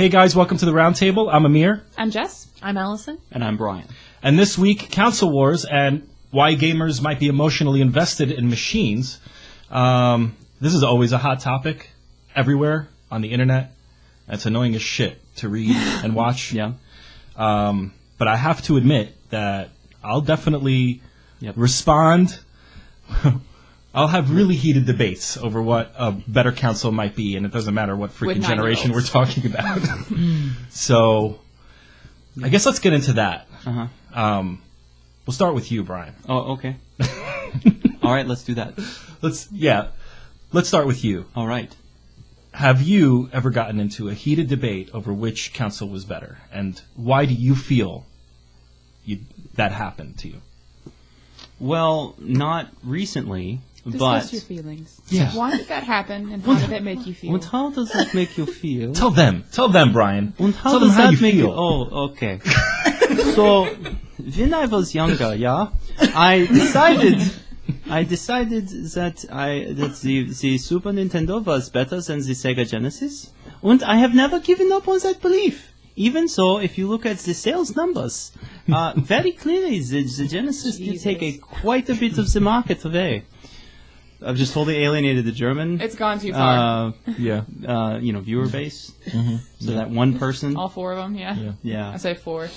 Hey guys, welcome to the Roundtable. I'm Amir. I'm Jess. I'm Allison. And I'm Brian. And this week, console wars and why gamers might be emotionally invested in machines. This is always a hot topic everywhere on the internet. It's annoying as shit to read and watch. Yeah. But I have to admit that I'll definitely respond. I'll have really heated debates over what a better console might be, and it doesn't matter what freaking generation we're talking about. So, I guess let's get into that. Uh-huh. We'll start with you, Brian. Oh, okay. All right, let's do that. Let's start with you. All right. Have you ever gotten into a heated debate over which console was better, and why do you feel that happened to you? Well, not recently, Discuss your feelings. Yeah. Why did that happen, and how did it make you feel? And how does that make you feel? Tell them, Brian. And how Tell them does how that you make feel. you? Oh, okay. So, when I was younger, I decided that the Super Nintendo was better than the Sega Genesis, and I have never given up on that belief. Even so, if you look at the sales numbers, very clearly the Genesis did take quite a bit of the market today. I've just totally alienated the German. It's gone too far. Viewer base. Mm-hmm. So that one person. All four of them, Yeah. I say four.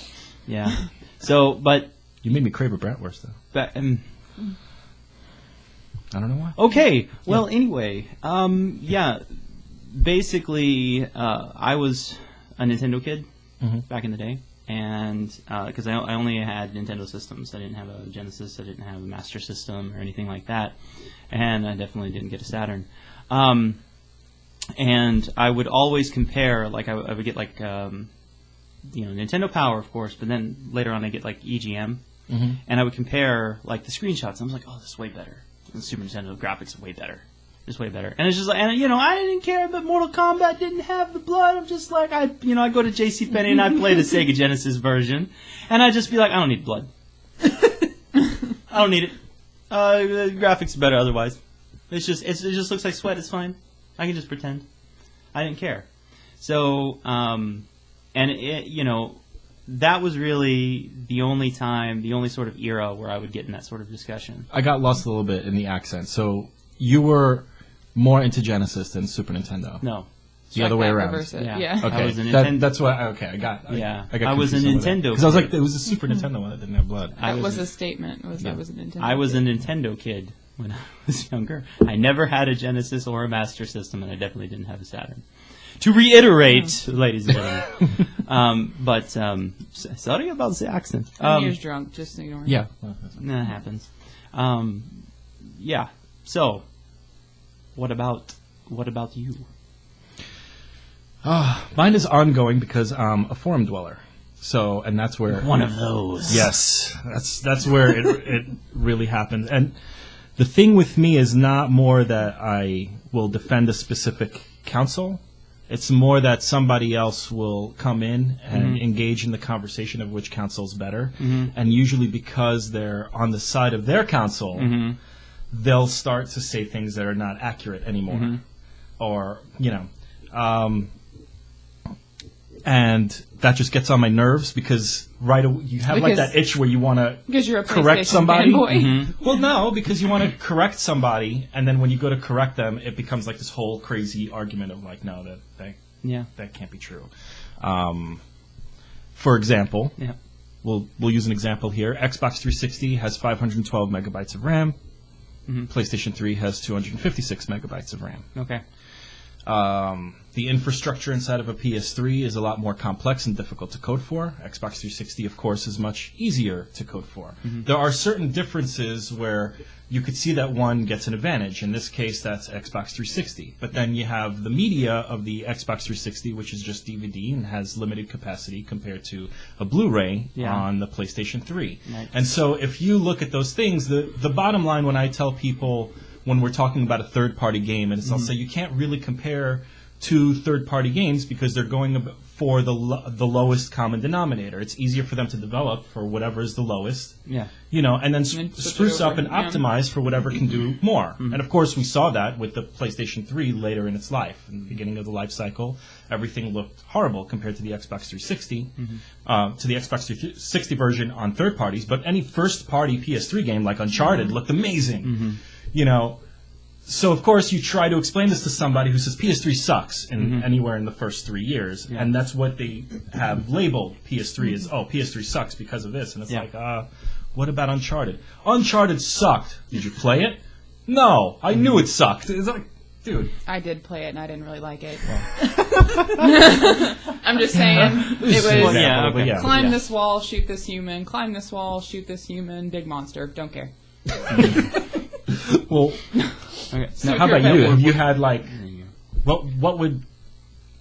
Yeah. So, but You made me crave a bratwurst, though. I don't know why. Okay. Well, anyway, basically, I was a Nintendo kid back in the day, and because I only had Nintendo systems, I didn't have a Genesis, I didn't have a Master System or anything like that, and I definitely didn't get a Saturn. And I would always compare, like I would get like Nintendo Power, of course, but then later on I get like EGM, and I would compare like the screenshots. I was like, oh, this is way better. The Super Nintendo graphics are way better. It's way better. And it's just like, I didn't care, but Mortal Kombat didn't have the blood. I'm just like, I go to JCPenney and I play the Sega Genesis version, and I just be like, I don't need blood. I don't need it. The graphics are better otherwise. It just looks like sweat. It's fine. I can just pretend. I didn't care. So, that was really the only sort of era where I would get in that sort of discussion. I got lost a little bit in the accent. So you were more into Genesis than Super Nintendo. No. The other way around. Yeah. Okay. I was a Nintendo. That's what. Okay, I got. I was a Nintendo. Because I was like, it was a Super Nintendo one that didn't have blood. That was a statement. That was a Nintendo. I was a Nintendo kid when I was younger. I never had a Genesis or a Master System, and I definitely didn't have a Saturn. To reiterate, ladies and gentlemen. Sorry about the accent. Amir's drunk. Just ignore it. Yeah. That happens. So, what about you? Mine is ongoing because I'm a forum dweller. So, and that's where One of those. Yes, that's where it really happens. And the thing with me is not more that I will defend a specific council. It's more that somebody else will come in and engage in the conversation of which council is better. And usually because they're on the side of their council, they'll start to say things that are not accurate anymore. Or, and that just gets on my nerves because you have like that itch where you want to correct somebody. Well, no, because you want to correct somebody, and then when you go to correct them, it becomes like this whole crazy argument of like, no, that can't be true. For example, we'll use an example here. Xbox 360 has 512 megabytes of RAM. PlayStation 3 has 256 megabytes of RAM. Okay. The infrastructure inside of a PS3 is a lot more complex and difficult to code for. Xbox 360, of course, is much easier to code for. There are certain differences where you could see that one gets an advantage. In this case, that's Xbox 360. But then you have the media of the Xbox 360, which is just DVD and has limited capacity compared to a Blu-ray on the PlayStation 3. Right. And so if you look at those things, the bottom line when I tell people when we're talking about a third-party game, and I'll say you can't really compare two third-party games because they're going for the lowest common denominator. It's easier for them to develop for whatever is the lowest. Yeah. And then switch spruce it over, up and optimize for whatever can do more. And of course, we saw that with the PlayStation 3 later in its life. In the beginning of the life cycle, everything looked horrible compared to the Xbox 360, to the Xbox 360 version on third parties. But any first-party PS3 game like Uncharted looked amazing. So, of course, you try to explain this to somebody who says PS3 sucks anywhere in the first 3 years. Yeah. And that's what they have labeled PS3 as, PS3 sucks because of this. And it's like, what about Uncharted? Uncharted sucked. Did you play it? No. I knew it sucked. It's like, dude. I did play it, and I didn't really like it. I'm just saying. It was climb this wall, shoot this human, climb this wall, shoot this human, big monster. Don't care. Well... Okay. Now, how about you? Have you had what would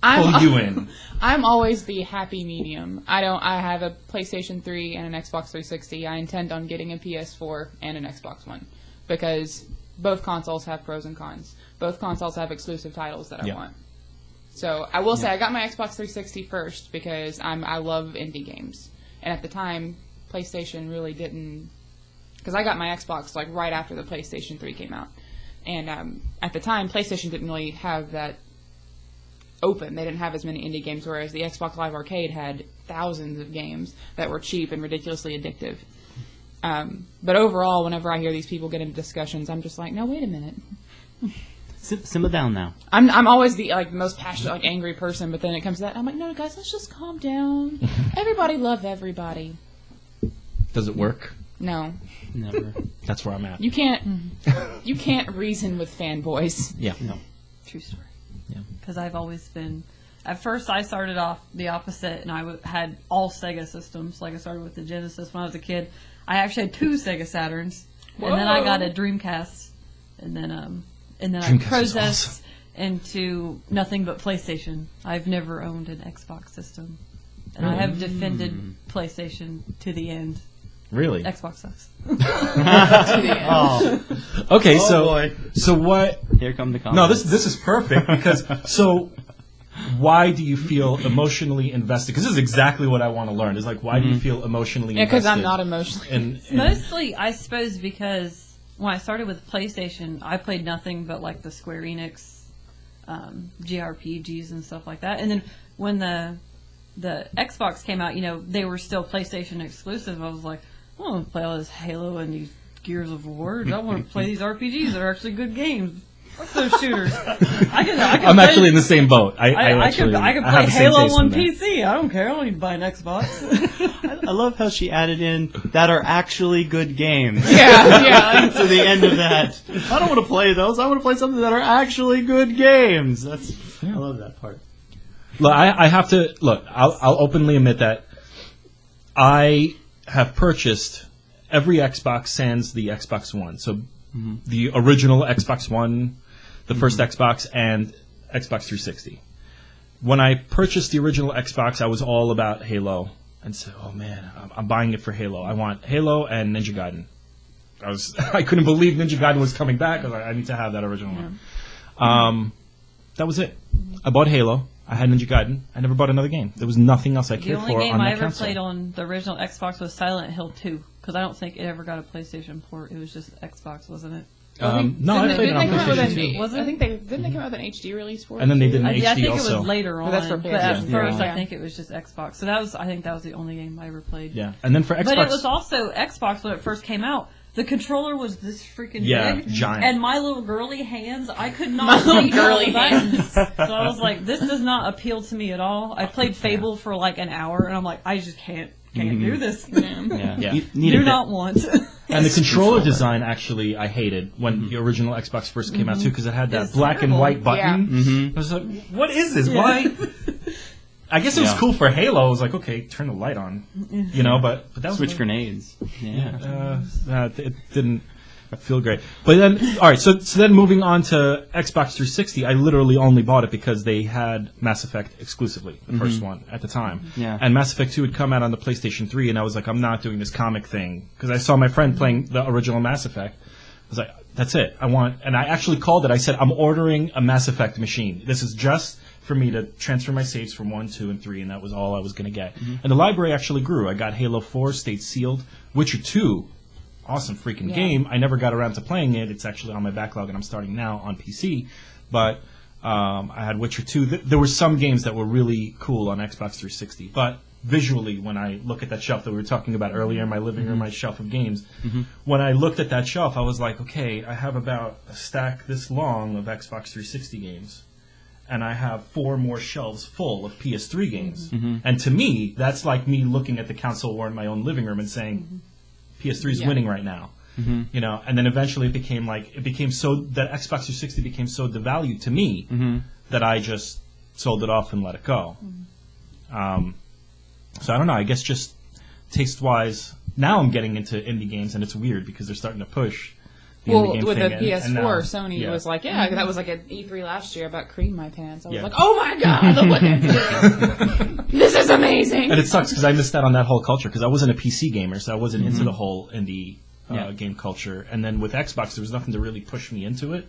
pull you in? I'm always the happy medium. I have a PlayStation 3 and an Xbox 360. I intend on getting a PS4 and an Xbox One because both consoles have pros and cons. Both consoles have exclusive titles that I want. So I will say I got my Xbox 360 first because I love indie games, and at the time PlayStation really didn't, because I got my Xbox right after the PlayStation 3 came out. And at the time, PlayStation didn't really have that open. They didn't have as many indie games, whereas the Xbox Live Arcade had thousands of games that were cheap and ridiculously addictive. But overall, whenever I hear these people get into discussions, I'm just like, no, wait a minute. Simmer down now. I'm always the most passionate, angry person, but then it comes to that, I'm like, no, guys, let's just calm down. Everybody love everybody. Does it work? No. Never. That's where I'm at. You can't reason with fanboys. Yeah. No. True story. Yeah. Because I've always been... At first, I started off the opposite, and I had all Sega systems. I started with the Genesis when I was a kid. I actually had 2 Sega Saturns, and then I got a Dreamcast, and then I processed into nothing but PlayStation. I've never owned an Xbox system, and I have defended PlayStation to the end. Really? Xbox sucks. Okay, boy. So what? Here come the comments. No, this is perfect because why do you feel emotionally invested? Because this is exactly what I want to learn. Is why do you feel emotionally invested? Yeah, because I'm not emotionally. Mostly, I suppose, because when I started with PlayStation, I played nothing but the Square Enix JRPGs and stuff like that. And then when the Xbox came out, they were still PlayStation exclusive. I was like, I don't want to play all this Halo and these Gears of War. I want to play these RPGs that are actually good games. Fuck those shooters. I'm actually in the same boat. I can play Halo on PC. I don't care. I don't need to buy an Xbox. I love how she added in that are actually good games. Yeah. To the end of that. I don't want to play those. I want to play something that are actually good games. I love that part. Look, I have to look. I'll openly admit that I have purchased every Xbox sans the Xbox One. So the original Xbox One, the first Xbox, and Xbox 360. When I purchased the original Xbox, I was all about Halo, and said, "Oh man, I'm buying it for Halo. I want Halo and Ninja Gaiden." I couldn't believe Ninja Gaiden was coming back. I was like, I need to have that original one. That was it. I bought Halo. I had Ninja Gaiden. I never bought another game. There was nothing else I cared for on that console. The only game I ever played on the original Xbox was Silent Hill 2, because I don't think it ever got a PlayStation port. It was just Xbox, wasn't it? No, I played it on PlayStation 2. I think didn't they come out with an HD release for it? And then they did an HD also. I think it was later on. That's for but at PlayStation. first, I think it was just Xbox. So I think that was the only game I ever played. Yeah, and then for Xbox, but it was also Xbox when it first came out. The controller was this freaking big, giant. And my little girly hands, I could not reach girly hands. So I was like, this does not appeal to me at all. I played Fable for an hour, and I'm like, I just can't do this. Do not want. And the controller design, actually, I hated when the original Xbox first came out, too, because it had that black and white button. I was like, what is this? Why? I guess it was cool for Halo. I was like, okay, turn the light on, but that was switch grenades. It didn't feel great. But then, all right, so then moving on to Xbox 360, I literally only bought it because they had Mass Effect exclusively, the first one at the time. Yeah. And Mass Effect 2 had come out on the PlayStation 3, and I was like, I'm not doing this comic thing because I saw my friend playing the original Mass Effect. I was like, that's it. And I actually called it. I said, I'm ordering a Mass Effect machine. This is just for me to transfer my saves from 1, 2, and 3, and that was all I was going to get. And the library actually grew. I got Halo 4, stayed sealed. Witcher 2, awesome freaking game. I never got around to playing it. It's actually on my backlog, and I'm starting now on PC. But I had Witcher 2. There were some games that were really cool on Xbox 360, but visually, when I look at that shelf that we were talking about earlier in my living room, my shelf of games, when I looked at that shelf, I was like, okay, I have about a stack this long of Xbox 360 games, and I have 4 more shelves full of PS3 games. And to me, that's like me looking at the console war in my own living room and saying, PS3 is winning right now. You know, and then eventually it became so that Xbox 360 became so devalued to me that I just sold it off and let it go. So I don't know. I guess just taste-wise, now I'm getting into indie games, and it's weird because they're starting to push the indie game with thing. the PS4, and now, Sony was like, that was like at E3 last year about cream my pants. I was Yeah. like, oh my god, look what they're doing. This is amazing. And it sucks because I missed out on that whole culture because I wasn't a PC gamer, so I wasn't into the whole indie game culture. And then with Xbox, there was nothing to really push me into it.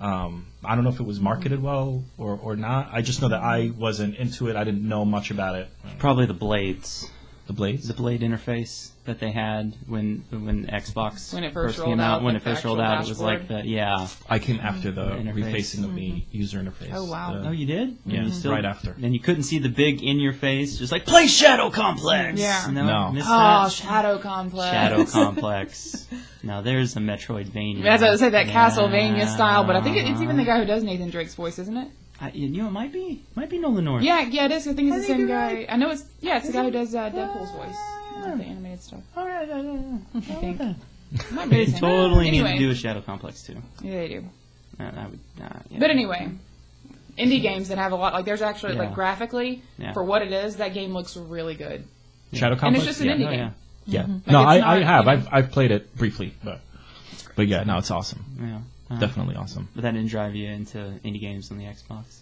I don't know if it was marketed well or not. I just know that I wasn't into it. I didn't know much about it. Probably the blades. The blades? The blade interface that they had when Xbox When it first came rolled out. out, When like it the first rolled actual out, it was like dashboard. the I came after the interface. refacing of the user interface. Oh, wow. Oh, you did? Yeah, You still- right after. And you couldn't see the big in your face, just like play Shadow Complex. Yeah. No. Missed Oh, that? Shadow Complex. Shadow Complex. Now there's a Metroidvania. That's what I said, that Yeah. Castlevania style, but I think it's even the guy who does Nathan Drake's voice, isn't it? You know, it might be Nolan North. Yeah, it is. I think it's the same guy. right. I know it's the guy who does Deadpool's voice. Like the animated stuff. All right. I think. Might They be the same. totally need Anyway. to do a Shadow Complex too. Yeah, they do. I would. Yeah. But anyway, indie games that have a lot, like there's actually, like Yeah. graphically, Yeah. for what it is, that game looks really good. Shadow And Complex? it's just an indie Oh, game. yeah. Yeah. Like, No, it's I not, have. you know- I've played it briefly, but yeah, no, it's awesome. Yeah. Definitely awesome. But that didn't drive you into indie games on the Xbox.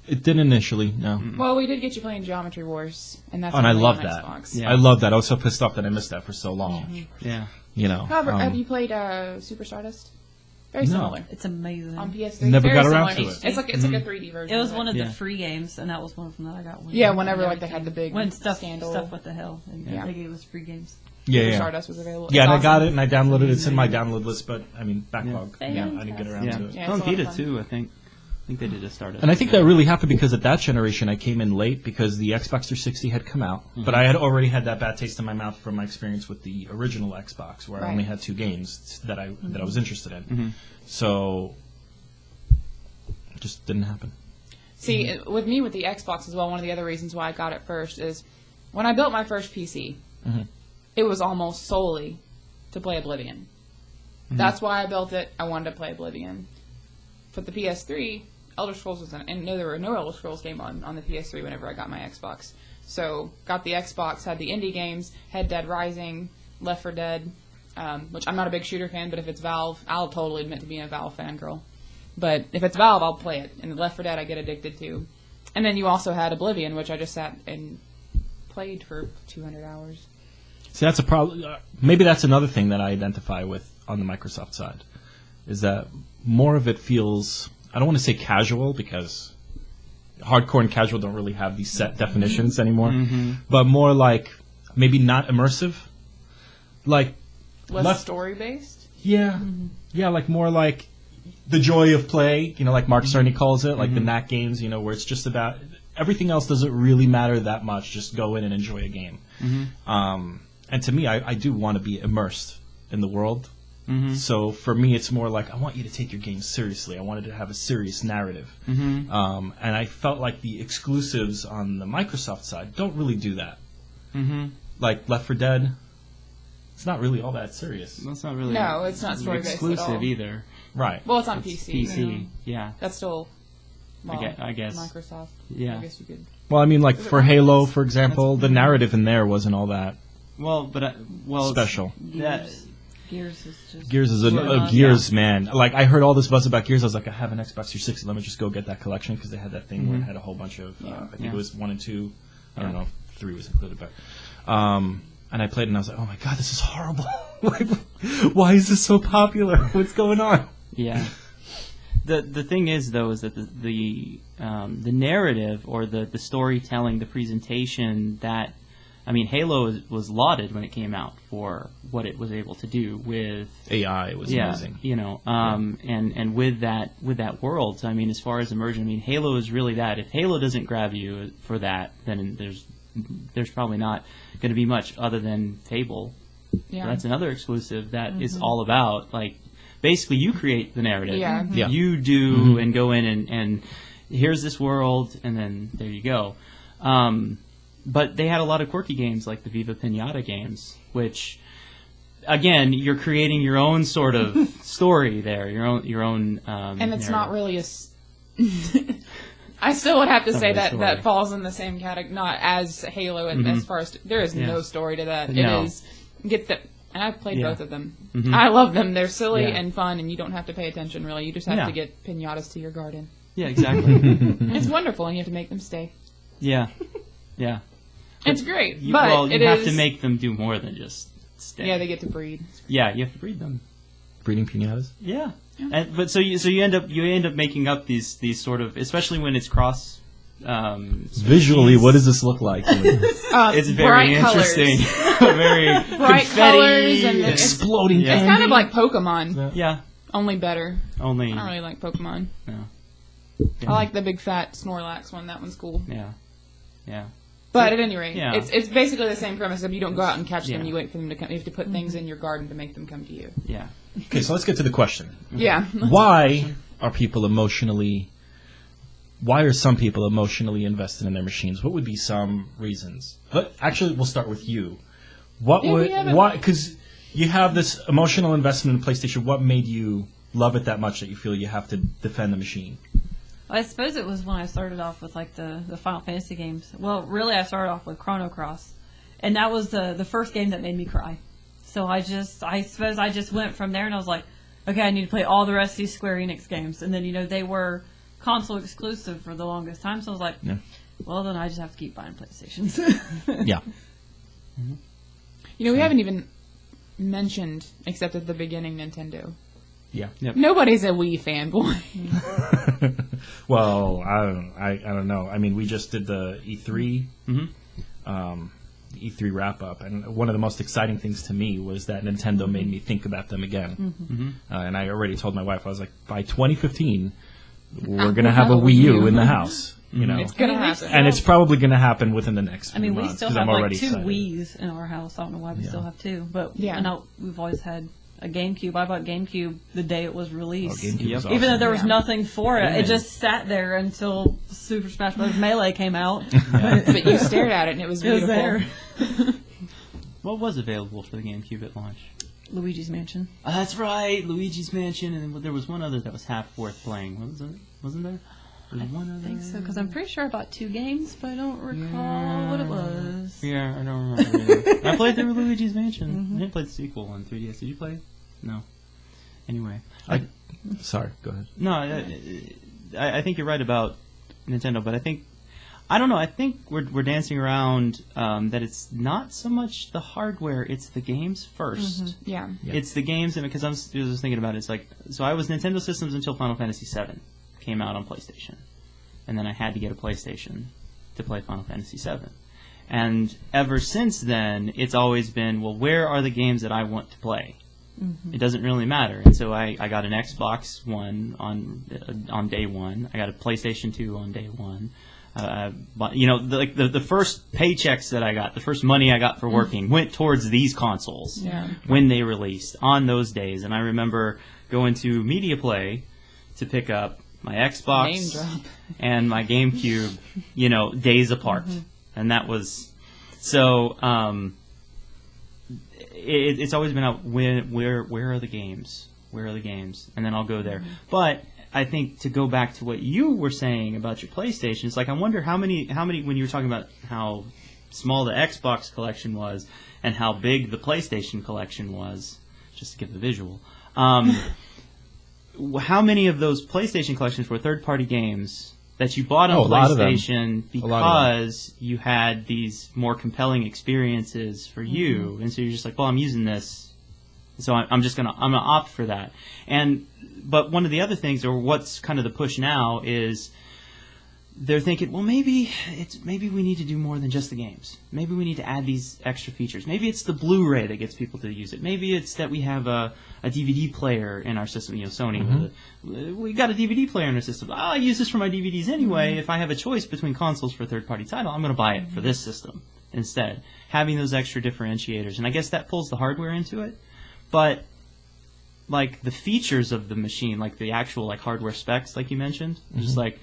It didn't initially, no. Well, we did get you playing Geometry Wars, and that's Oh, and I only love on that. Xbox. Yeah. I love that. I was so pissed off that I missed that for so long. Yeah. You know. However, have um, you played Super Stardust? Very No. similar. It's amazing. On PS3. Never Very got around similar. to it. It's like a 3D version. It was of one of Yeah. the free games, and that was one of them that I got. Yeah, whenever like they had the big when stuff scandal. what the hell, and Yeah. they gave us free games. Yeah, Super yeah. Stardust was available. Yeah, It's and I got awesome. it, and I downloaded it. It's in my download list, but, I mean, backlog. Yeah. Yeah, I didn't get around Yeah. to it. Yeah, It's on it's a lot of Vita fun. too, I think. I think they did a Stardust. And I think that really happened because at that generation I came in late because the Xbox 360 had come out, but I had already had that bad taste in my mouth from my experience with the original Xbox, where I Right. only had 2 games that I was interested in. So it just didn't happen. See, with me with the Xbox as well, one of the other reasons why I got it first is when I built my first PC, it was almost solely to play Oblivion. That's why I built it. I wanted to play Oblivion. For the PS3, Elder Scrolls was in, and no, there were no Elder Scrolls game on the PS3 whenever I got my Xbox. So got the Xbox, had the indie games, had Dead Rising, Left 4 Dead, which I'm not a big shooter fan, but if it's Valve, I'll totally admit to being a Valve fangirl. But if it's Valve, I'll play it. And Left 4 Dead I get addicted to. And then you also had Oblivion, which I just sat and played for 200 hours. See, that's a problem. Maybe that's another thing that I identify with on the Microsoft side, is that more of it feels, I don't want to say casual, because hardcore and casual don't really have these set definitions anymore, but more like maybe not immersive. Like, Less story-based? yeah, yeah, like more like the joy of play, like Mark Cerny calls it, like the Knack games, where it's just about, everything else doesn't really matter that much, just go in and enjoy a game. And to me, I do want to be immersed in the world. So for me, it's more like I want you to take your game seriously. I wanted to have a serious narrative. And I felt like the exclusives on the Microsoft side don't really do that. Like Left 4 Dead, it's not really all that serious. That's not really. No, it's not story-based at exclusive all. either. Right. Well, it's on It's PC. PC. Yeah. That's still, well, I guess. Microsoft. Yeah. I guess you could. Well, I mean, like Is it for right? Halo, for example, the narrative in there wasn't all that Well, but special. That, Gears is just Gears is Yeah. Gears, man. Like I heard all this buzz about Gears. I was like, I have an Xbox 360. Let me just go get that collection because they had that thing where it had a whole bunch of. I think it was 1 and 2. I don't know if 3 was included, but. And I played it and I was like, oh my god, this is horrible. Like, why is this so popular? What's going on? Yeah. The thing is, though, is that the narrative or the storytelling, the presentation that, I mean, Halo was lauded when it came out for what it was able to do with AI was amazing. you know, and with that world. So, I mean, as far as immersion, I mean, Halo is really that. If Halo doesn't grab you for that, then there's probably not going to be much other than Fable. Yeah. So that's another exclusive that is all about, like, basically you create the narrative. Yeah. Yeah. You do and go in and here's this world, and then there you go. But they had a lot of quirky games like the Viva Pinata games, which, again, you're creating your own sort of story there, your own. And it's narrative. not really I still would have to Not say really that story. that falls in the same category, not as Halo as far as there is no story to that. No. It is get the. And I've played Yeah. both of them. I love them. They're silly Yeah. and fun, and you don't have to pay attention really. You just have Yeah. to get pinatas to your garden. Yeah, exactly. It's wonderful, and you have to make them stay. Yeah. It's great, You, but well, you it have is. to make them do more than just stay. Yeah, they get to breed. Yeah, you have to breed them. Breeding pinatas. Yeah. But so you end up making up these sort of, especially when it's cross. Visually, what does this look like? It's very bright interesting. Colors. Very Bright confetti colors and it's Exploding. Yeah. It's kind of like Pokemon, yeah. only better. Only. I don't really like Pokemon. No. I like the big fat Snorlax one. That one's cool. Yeah. But at any rate, Yeah. it's basically the same premise. If you don't go out and catch them, Yeah. you wait for them to come. You have to put things in your garden to make them come to you. Yeah. Okay, so let's get to the question. Yeah. Why are people emotionally? Why are some people emotionally invested in their machines? What would be some reasons? But actually, we'll start with you. What Yeah, would we haven't- why? Because you have this emotional investment in PlayStation. What made you love it that much that you feel you have to defend the machine? I suppose it was when I started off with like the Final Fantasy games. Well, really, I started off with Chrono Cross, and that was the first game that made me cry. So I suppose I just went from there, and I was like, okay, I need to play all the rest of these Square Enix games, and then they were console exclusive for the longest time. So I was like, Yeah. well, then I just have to keep buying PlayStations. Yeah. We haven't even mentioned, except at the beginning, Nintendo. Yeah. Yep. Nobody's a Wii fanboy. Well, I don't know. I mean, we just did the E3, E3 wrap up, and one of the most exciting things to me was that Nintendo made me think about them again. And I already told my wife, I was like, by 2015, we're going to have a Wii U in the house. You know, It's gonna happen. and it's probably going to happen within the next few I mean, we months still 'cause have I'm like already 2 excited. Wiis in our house. I don't know why we still have 2, but Yeah. I know we've always had a GameCube. I bought GameCube the day it was Oh, released. GameCube Yep. was Even though awesome. there was Yeah. nothing for it, Yeah. it just sat there until Super Smash Bros. Melee came out. But you stared at it, and it was It was beautiful. there. What was available for the GameCube at launch? Luigi's Mansion. That's right, Luigi's Mansion, and there was one other that was half worth playing. Wasn't there? There was one I other. think so, because I'm pretty sure I bought 2 games, but I don't recall what it was. Yeah, I don't remember. Either. I played through Luigi's Mansion. I didn't play the sequel on 3DS. Did you play it? No. Anyway, Sorry, go ahead. no, I think you're right about Nintendo, but I don't know. I think we're dancing around that it's not so much the hardware; it's the games 1st. Yeah. Yeah. It's the games, and because I was thinking about it, it's like, so I was Nintendo systems until Final Fantasy VII came out on PlayStation, and then I had to get a PlayStation to play Final Fantasy VII. And ever since then, it's always been, well, where are the games that I want to play? It doesn't really matter. And so I got an Xbox One on day one. I got a PlayStation 2 on day one. But the first paychecks that I got, the first money I got for working, went towards these consoles Yeah. when they released on those days. And I remember going to Media Play to pick up my Name Xbox drop. and my GameCube, days apart. And that was so. It's always been out. Where are the games? Where are the games? And then I'll go there. But I think to go back to what you were saying about your PlayStation, it's like I wonder how many when you were talking about how small the Xbox collection was and how big the PlayStation collection was, just to give the visual. How many of those PlayStation collections were third-party games that you bought on a lot of them. PlayStation because you had these more compelling experiences for you, and so you're just like, well, I'm using this So I'm gonna opt for that. But one of the other things, or what's kind of the push now, is they're thinking, well, maybe we need to do more than just the games. Maybe we need to add these extra features. Maybe it's the Blu-ray that gets people to use it. Maybe it's that we have a DVD player in our system. Sony, we got a DVD player in our system. I use this for my DVDs anyway. If I have a choice between consoles for a third-party title, I'm going to buy it for this system instead. Having those extra differentiators, and I guess that pulls the hardware into it. But like the features of the machine, like the actual like hardware specs, like you mentioned, just like.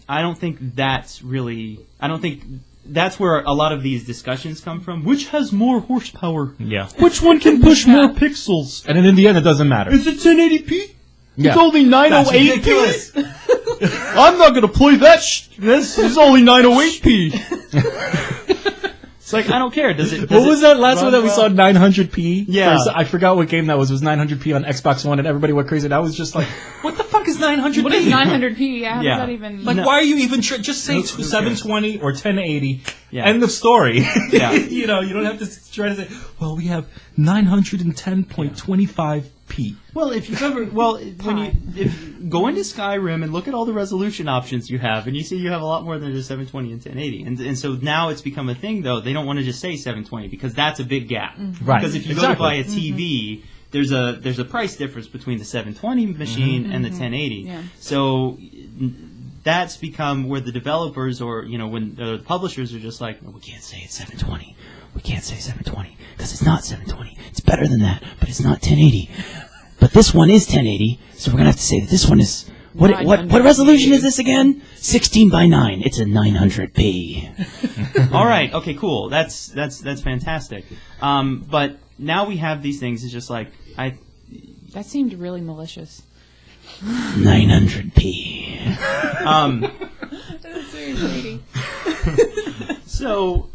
I don't think that's really. I don't think that's where a lot of these discussions come from. Which has more horsepower? Yeah. Which one can push more pixels? And then in the end, it doesn't matter. Is it 1080p? Yeah. It's only 908p. I'm not gonna play that. This is only 908p. It's like I don't care. Does it? What was that last one that we saw? 900p. Yeah. I forgot what game that was. It was 900p on Xbox One, and everybody went crazy. And I was just like, "What the fuck is 900p? What is 900p? How Yeah. does that even? Like, No. why are you even just say 720 or 1080? Yeah. End of story. Yeah. You don't have to try to say, well, we have 910.25p. Well, if you've ever, when you go into Skyrim and look at all the resolution options you have, and you see you have a lot more than just 720 and 1080, and so now it's become a thing. Though they don't want to just say 720 because that's a big gap. Right. Because if you go to buy a TV, there's a price difference between the 720 machine and the 1080. Yeah. So that's become where the developers or when the publishers are just like, no, we can't say it's 720. We can't say 720 because it's not 720. It's better than that, but it's not 1080. But this one is 1080, so we're gonna have to say that this one is what resolution is this again? 16 by 9. It's a 900p. All right. Okay. Cool. That's fantastic. But now we have these things. It's just like That seemed really malicious. 900p. That's very shady. So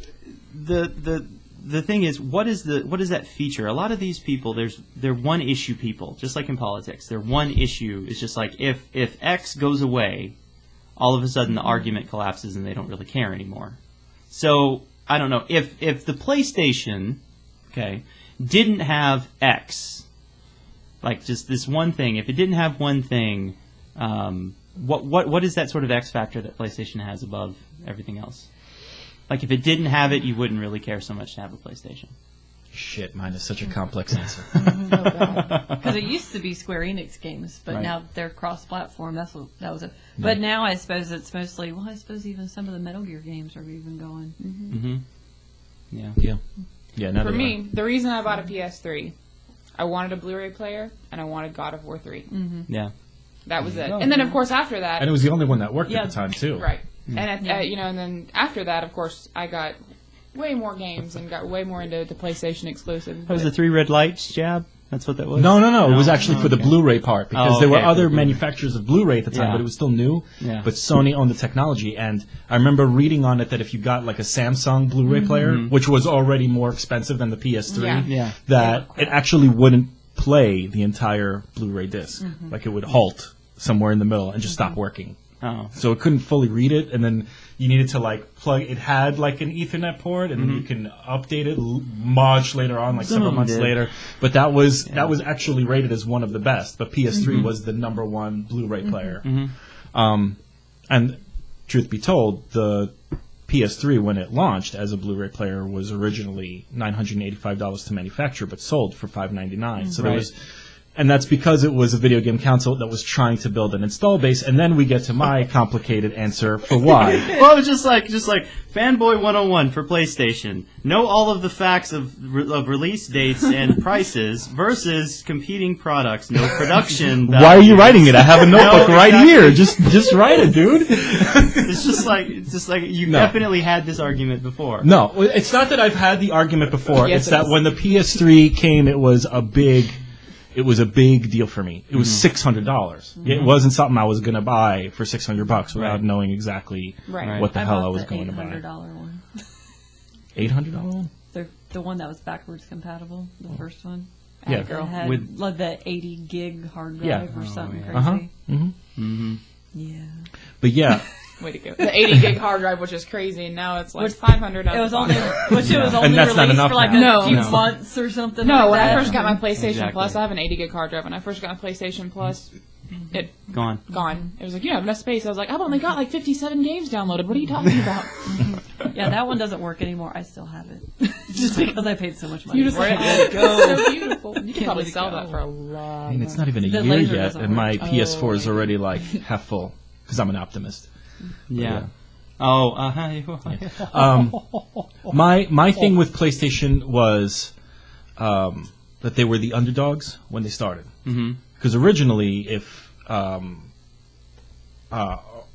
the thing is, what is that feature? A lot of these people, they're one issue people, just like in politics. Their one issue is just like if X goes away, all of a sudden the argument collapses and they don't really care anymore. So I don't know if the PlayStation, didn't have X, like just this one thing. If it didn't have one thing, what is that sort of X factor that PlayStation has above everything else? Like, if it didn't have it, you wouldn't really care so much to have a PlayStation. Shit, mine is such a complex answer. Because it used to be Square Enix games, but Right. now they're cross-platform. That was it. But now I suppose it's mostly. Well, I suppose even some of the Metal Gear games are even going. Mm-hmm. Yeah. Yeah. For me, the reason I bought a PS3, I wanted a Blu-ray player and I wanted God of War 3. Yeah. That was it. And then, of course, after that, And it was the only one that worked at the time too. right? And and then after that, of course, I got way more games and got way more into the PlayStation exclusive. That was the 3 red lights jab? That's what that was? No. It was No? actually for the Okay. Blu-ray part because Oh, there were okay, other for the Blu-ray. manufacturers of Blu-ray at the time, Yeah. but it was still new. Yeah. But Sony owned the technology, and I remember reading on it that if you got like a Samsung Blu-ray player, which was already more expensive than the PS3, Yeah. that it actually wouldn't play the entire Blu-ray disc. Like it would halt somewhere in the middle and just stop working. Oh. So it couldn't fully read it, and then you needed to like plug. It had like an Ethernet port, and then you can update it much later on, like several months did. later. But that was actually rated as one of the best. But PS3 was the number one Blu-ray player. And truth be told, the PS3 when it launched as a Blu-ray player was originally $985 to manufacture, but sold for $599. So there Right. was. And that's because it was a video game console that was trying to build an install base. And then we get to my complicated answer for why. Well, it's just like Fanboy 101 for PlayStation. Know all of the facts of release dates and prices versus competing products. No production. Why are you writing it? I have a notebook right exactly. here. Just write it, dude. It's just like you No. definitely had this argument before. No, it's not that I've had the argument before. Yes, it's it that is. when the PS3 came, it was a big deal for me. It was $600. It wasn't something I was going to buy for $600 without Right. knowing exactly Right. what the hell I was bought going the to buy. $800 one. $800 one? The one that was backwards compatible, the first one. Yeah. It had With- like the 80 gig hard Yeah. drive or something yeah. crazy. Uh-huh. Yeah. But yeah, Way to go. The 80 gig hard drive, which is crazy, and now it's like 500. It was only, which it was only And that's not released enough for like now. a few No. months or something. No, like when that. I first got my PlayStation Exactly. Plus, I have an 80 gig hard drive. When I first got my PlayStation Plus, it Gone. gone. It was like, you have enough space. I was like, I've only got like 57 games downloaded. What are you talking about? Yeah, that one doesn't work anymore. I still have it, just because I paid so much money. You just for it. it's so beautiful. You could probably let it sell go. that for a lot. I mean, it's not even a The year laser yet, doesn't and my work. PS4 is already like half full because I'm an optimist. Yeah. Oh, My thing with PlayStation was that they were the underdogs when they started. Because originally,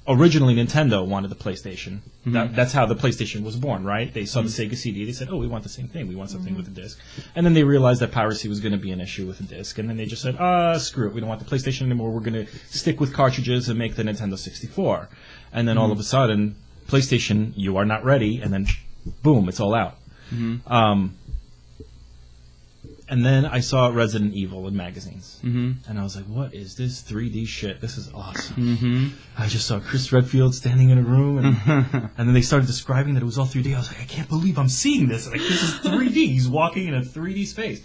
originally Nintendo wanted the PlayStation. That's how the PlayStation was born, right? They saw the Sega CD. They said, "Oh, we want the same thing. We want something with a disc." And then they realized that piracy was going to be an issue with the disc. And then they just said, "Screw it. We don't want the PlayStation anymore. We're going to stick with cartridges and make the Nintendo 64." And then all of a sudden, PlayStation, you are not ready. And then, boom, it's all out. And then I saw Resident Evil in magazines. And I was like, what is this 3D shit? This is awesome. I just saw Chris Redfield standing in a room, and then they started describing that it was all 3D. I was like, I can't believe I'm seeing this. Like, this is 3D. He's walking in a 3D space.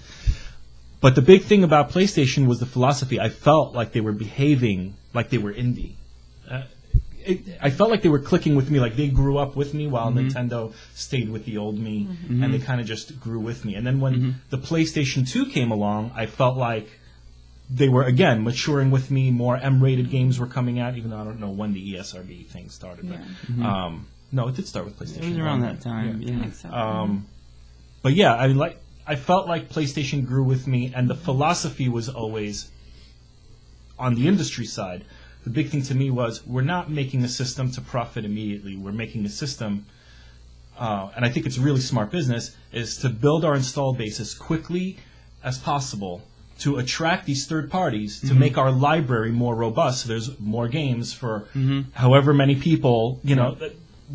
But the big thing about PlayStation was the philosophy. I felt like they were behaving like they were indie. I felt like they were clicking with me, like they grew up with me while Nintendo stayed with the old me, and they kind of just grew with me. And then when the PlayStation 2 came along, I felt like they were, again, maturing with me. More M-rated games were coming out, even though I don't know when the ESRB thing started. But, no, it did start with PlayStation. It was around that time, I yeah. think so. But yeah, I mean, like, I felt like PlayStation grew with me, and the philosophy was always on the industry side. The big thing to me was we're not making a system to profit immediately. We're making a system, and I think it's really smart business, is to build our install base as quickly as possible to attract these third parties, to make our library more robust. So there's more games for however many people, you know,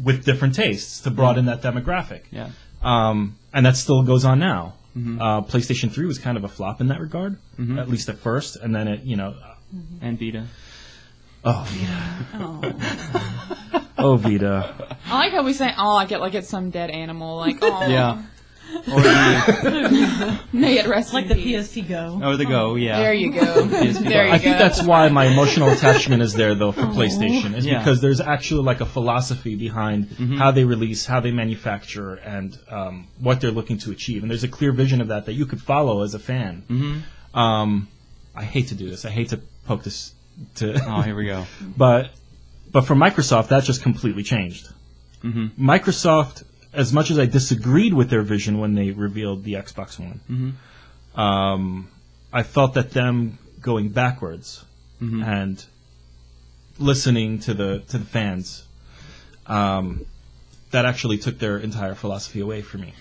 with different tastes to broaden that demographic. Yeah. And that still goes on now. PlayStation 3 was kind of a flop in that regard, at least at first, and then it, you know. And Vita. Oh, Vita. Oh, Vita. I like how we say, "Oh, I get like it's some dead animal." Like, oh, Yeah. Or the, may it rest Like in the peace. PSP Go. or the Go, yeah. There you go. There you I go. think that's why my emotional attachment is there, though, for PlayStation, is Yeah. because there's actually like a philosophy behind how they release, how they manufacture, and what they're looking to achieve. And there's a clear vision of that you could follow as a fan. I hate to do this. I hate to poke this to... Oh, here we go. But for Microsoft, that just completely changed. Microsoft, as much as I disagreed with their vision when they revealed the Xbox One, I felt that them going backwards and listening to the fans, that actually took their entire philosophy away from me.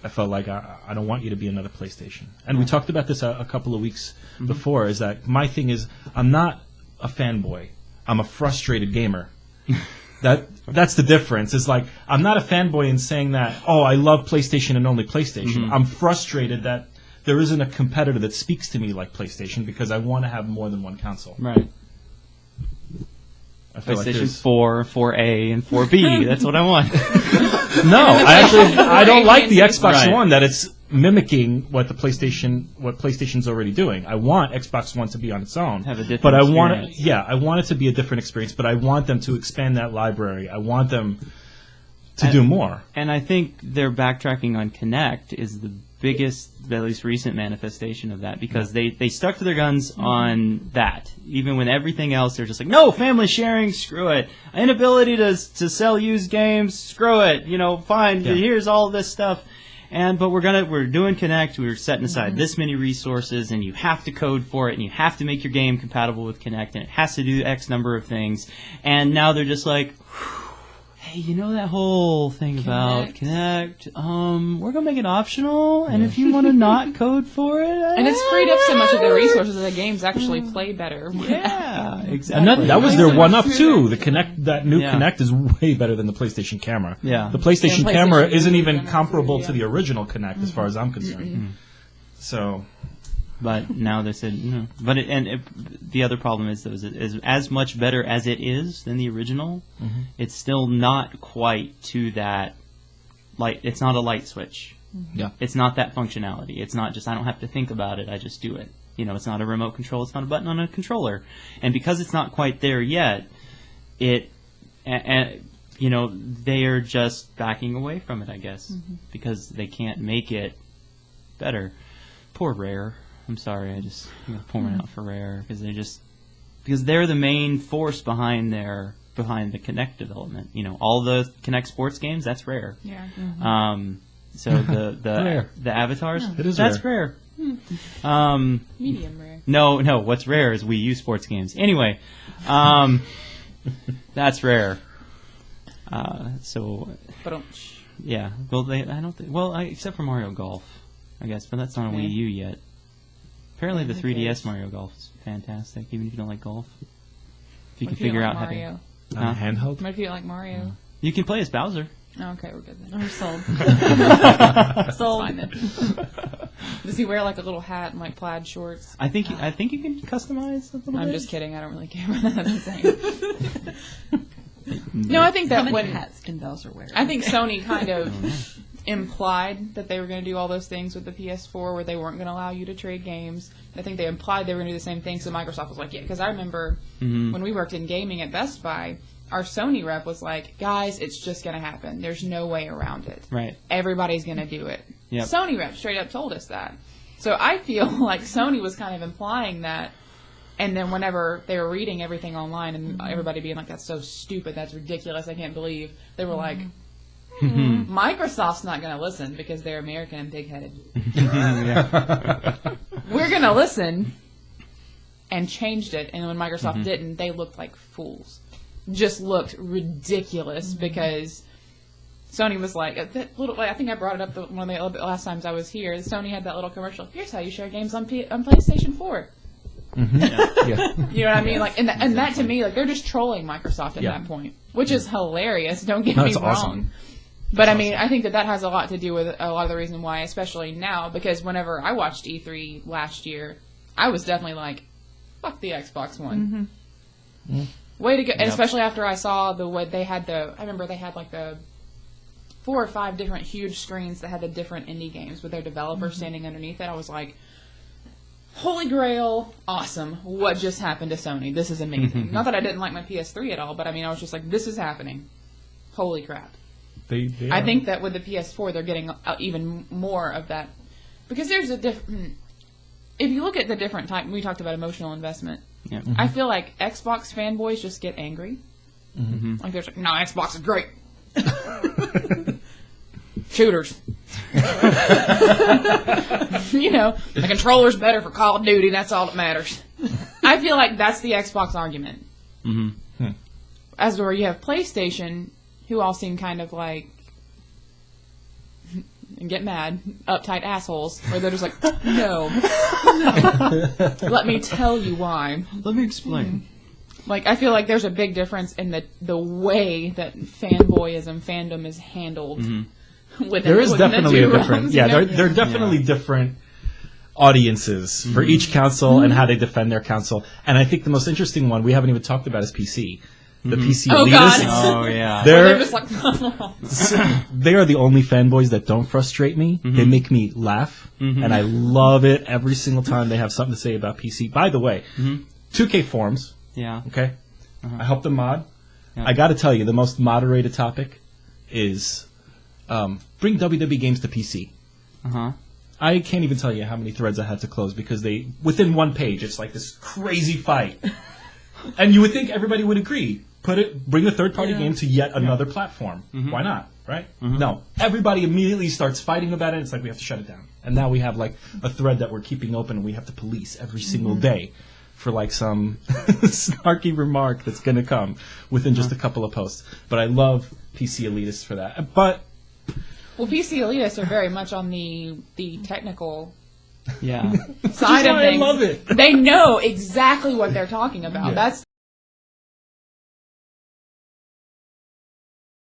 I felt like I don't want you to be another PlayStation. And we talked about this a couple of weeks before, is that my thing is I'm not a fanboy. I'm a frustrated gamer. That's the difference. It's like I'm not a fanboy in saying that, oh, I love PlayStation and only PlayStation. I'm frustrated that there isn't a competitor that speaks to me like PlayStation because I want to have more than one console. Right. I feel like PlayStation there's- 4, 4A, and 4B. That's what I want. No, I don't like the Xbox Right. One that it's mimicking what PlayStation's already doing. I want Xbox One to be on its own. Have a different but I experience. I want it to be a different experience, but I want them to expand that library. I want them to do more. And I think their backtracking on Kinect is the biggest, at least recent manifestation of that, because they stuck to their guns on that. Even when everything else, they're just like, no, family sharing, screw it. Inability to sell used games, screw it. You know, fine, here's all this stuff. But we're doing Kinect, we're setting aside this many resources, and you have to code for it, and you have to make your game compatible with Kinect, and it has to do X number of things. And now they're just like, hey, you know that whole thing about Kinect? We're gonna make it optional, and if you want to not code for it, and it's freed up so much of the resources that the games actually play better. yeah, exactly. And that was their Right. one-up too. The Kinect, that new Yeah. Kinect is way better than the PlayStation camera. Yeah. The PlayStation Yeah, camera PlayStation isn't is even better, comparable yeah. to the original Kinect as far as I'm concerned. So, But now they said no. But the other problem is as much better as it is than the original, it's still not quite to that light. It's not a light switch. Yeah. It's not that functionality. It's not just I don't have to think about it. I just do it. It's not a remote control. It's not a button on a controller. And because it's not quite there yet, they are just backing away from it, I guess, because they can't make it better. Poor Rare. I'm sorry, I just pouring out for Rare because they're the main force behind the Kinect development. All the Kinect sports games, that's Rare. Yeah. So the avatars, It is that's rare. Medium rare. No, what's rare is Wii U sports games. Anyway, that's rare. So But yeah, well, except for Mario Golf, I guess, but that's not on Wii U yet. Apparently, the 3DS Mario Golf is fantastic, even if you don't like golf. If you can figure out Mario? On handheld? What if you don't like Mario? You can play as Bowser. Oh, okay, we're good then. I'm sold. Sold. Fine then. Does he wear like a little hat and like plaid shorts? I think you can customize a little bit. I'm just kidding. I don't really care about that. I'm saying. No, I think How that many when hats can Bowser wear? I think Sony kind of implied that they were going to do all those things with the PS4 where they weren't going to allow you to trade games. I think they implied they were going to do the same thing, so Microsoft was like, yeah, because I remember when we worked in gaming at Best Buy, our Sony rep was like, guys, it's just going to happen. There's no way around it. Right. Everybody's going to do it. Yep. Sony rep straight up told us that. So I feel like Sony was kind of implying that. And then whenever they were reading everything online and everybody being like, that's so stupid, that's ridiculous, I can't believe, they were like, Microsoft's not going to listen because they're American and pig-headed. We're going to listen, and changed it. And when Microsoft didn't, they looked like fools. Just looked ridiculous because Sony was like, that little. I think I brought it up one of the last times I was here. Sony had that little commercial. Here's how you share games on PlayStation 4. Yeah. You know what I mean? Like, and that to me, like, they're just trolling Microsoft at that point, which is hilarious. Don't get me wrong. Awesome. But I mean, I think that has a lot to do with a lot of the reason why, especially now, because whenever I watched E3 last year, I was definitely like, fuck the Xbox One. Way to go. And especially after I saw the way they had I remember they had like the 4 or 5 different huge screens that had the different indie games with their developers standing underneath it. I was like, holy grail, awesome. What just happened to Sony? This is amazing. Not that I didn't like my PS3 at all, but I mean, I was just like, this is happening. Holy crap. They I think that with the PS4, they're getting even more of that. Because there's a different... If you look at the different type... We talked about emotional investment. Yeah. I feel like Xbox fanboys just get angry. Like, they're like, no, Xbox is great. Shooters. You know, the controller's better for Call of Duty. That's all that matters. I feel like that's the Xbox argument. As where you have PlayStation, who all seem kind of like, and get mad, uptight assholes, where they're just like, no. Let me tell you why. Let me explain. Like, I feel like there's a big difference in the way that fanboyism, fandom is handled. There is definitely a different. Realms, Yeah, you know? there are definitely different audiences for each console and how they defend their console. And I think the most interesting one we haven't even talked about is PC. The PC Oh, elitists. God. Oh yeah. They're just like, They are the only fanboys that don't frustrate me. They make me laugh, and I love it every single time they have something to say about PC. By the way, 2K forums. Yeah. Okay, I helped them mod. Yeah. I got to tell you, the most moderated topic is bring WWE games to PC. I can't even tell you how many threads I had to close because within one page, it's like this crazy fight. And you would think everybody would agree. Bring a third-party game to yet another platform. Why not, right? No. Everybody immediately starts fighting about it. It's like we have to shut it down. And now we have like a thread that we're keeping open and we have to police every single day for like some snarky remark that's going to come within just a couple of posts. But I love PC elitists for that. But well, PC elitists are very much on the technical Yeah. side of why things. I love it. They know exactly what they're talking about. Yeah. That's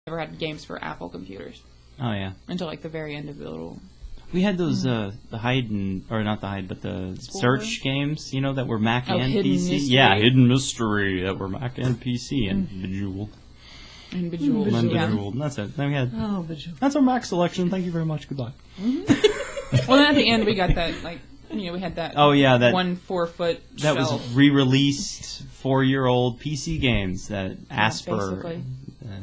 never had games for Apple computers Oh yeah. until like the very end of the little. We had those the hide and or not the hide, but the search games, that were Mac and Hidden PC. Mystery. Yeah, Hidden Mystery that were Mac and PC and Bejeweled. And Bejeweled. And Yeah. Bejeweled. That's it. Then we had. Oh, Bejeweled. That's our Mac selection. Thank you very much. Goodbye. Well, then at the end we got that we had that. Oh yeah, that 1 4-foot. that shelf. was re-released 4-year-old PC games that Asper. basically.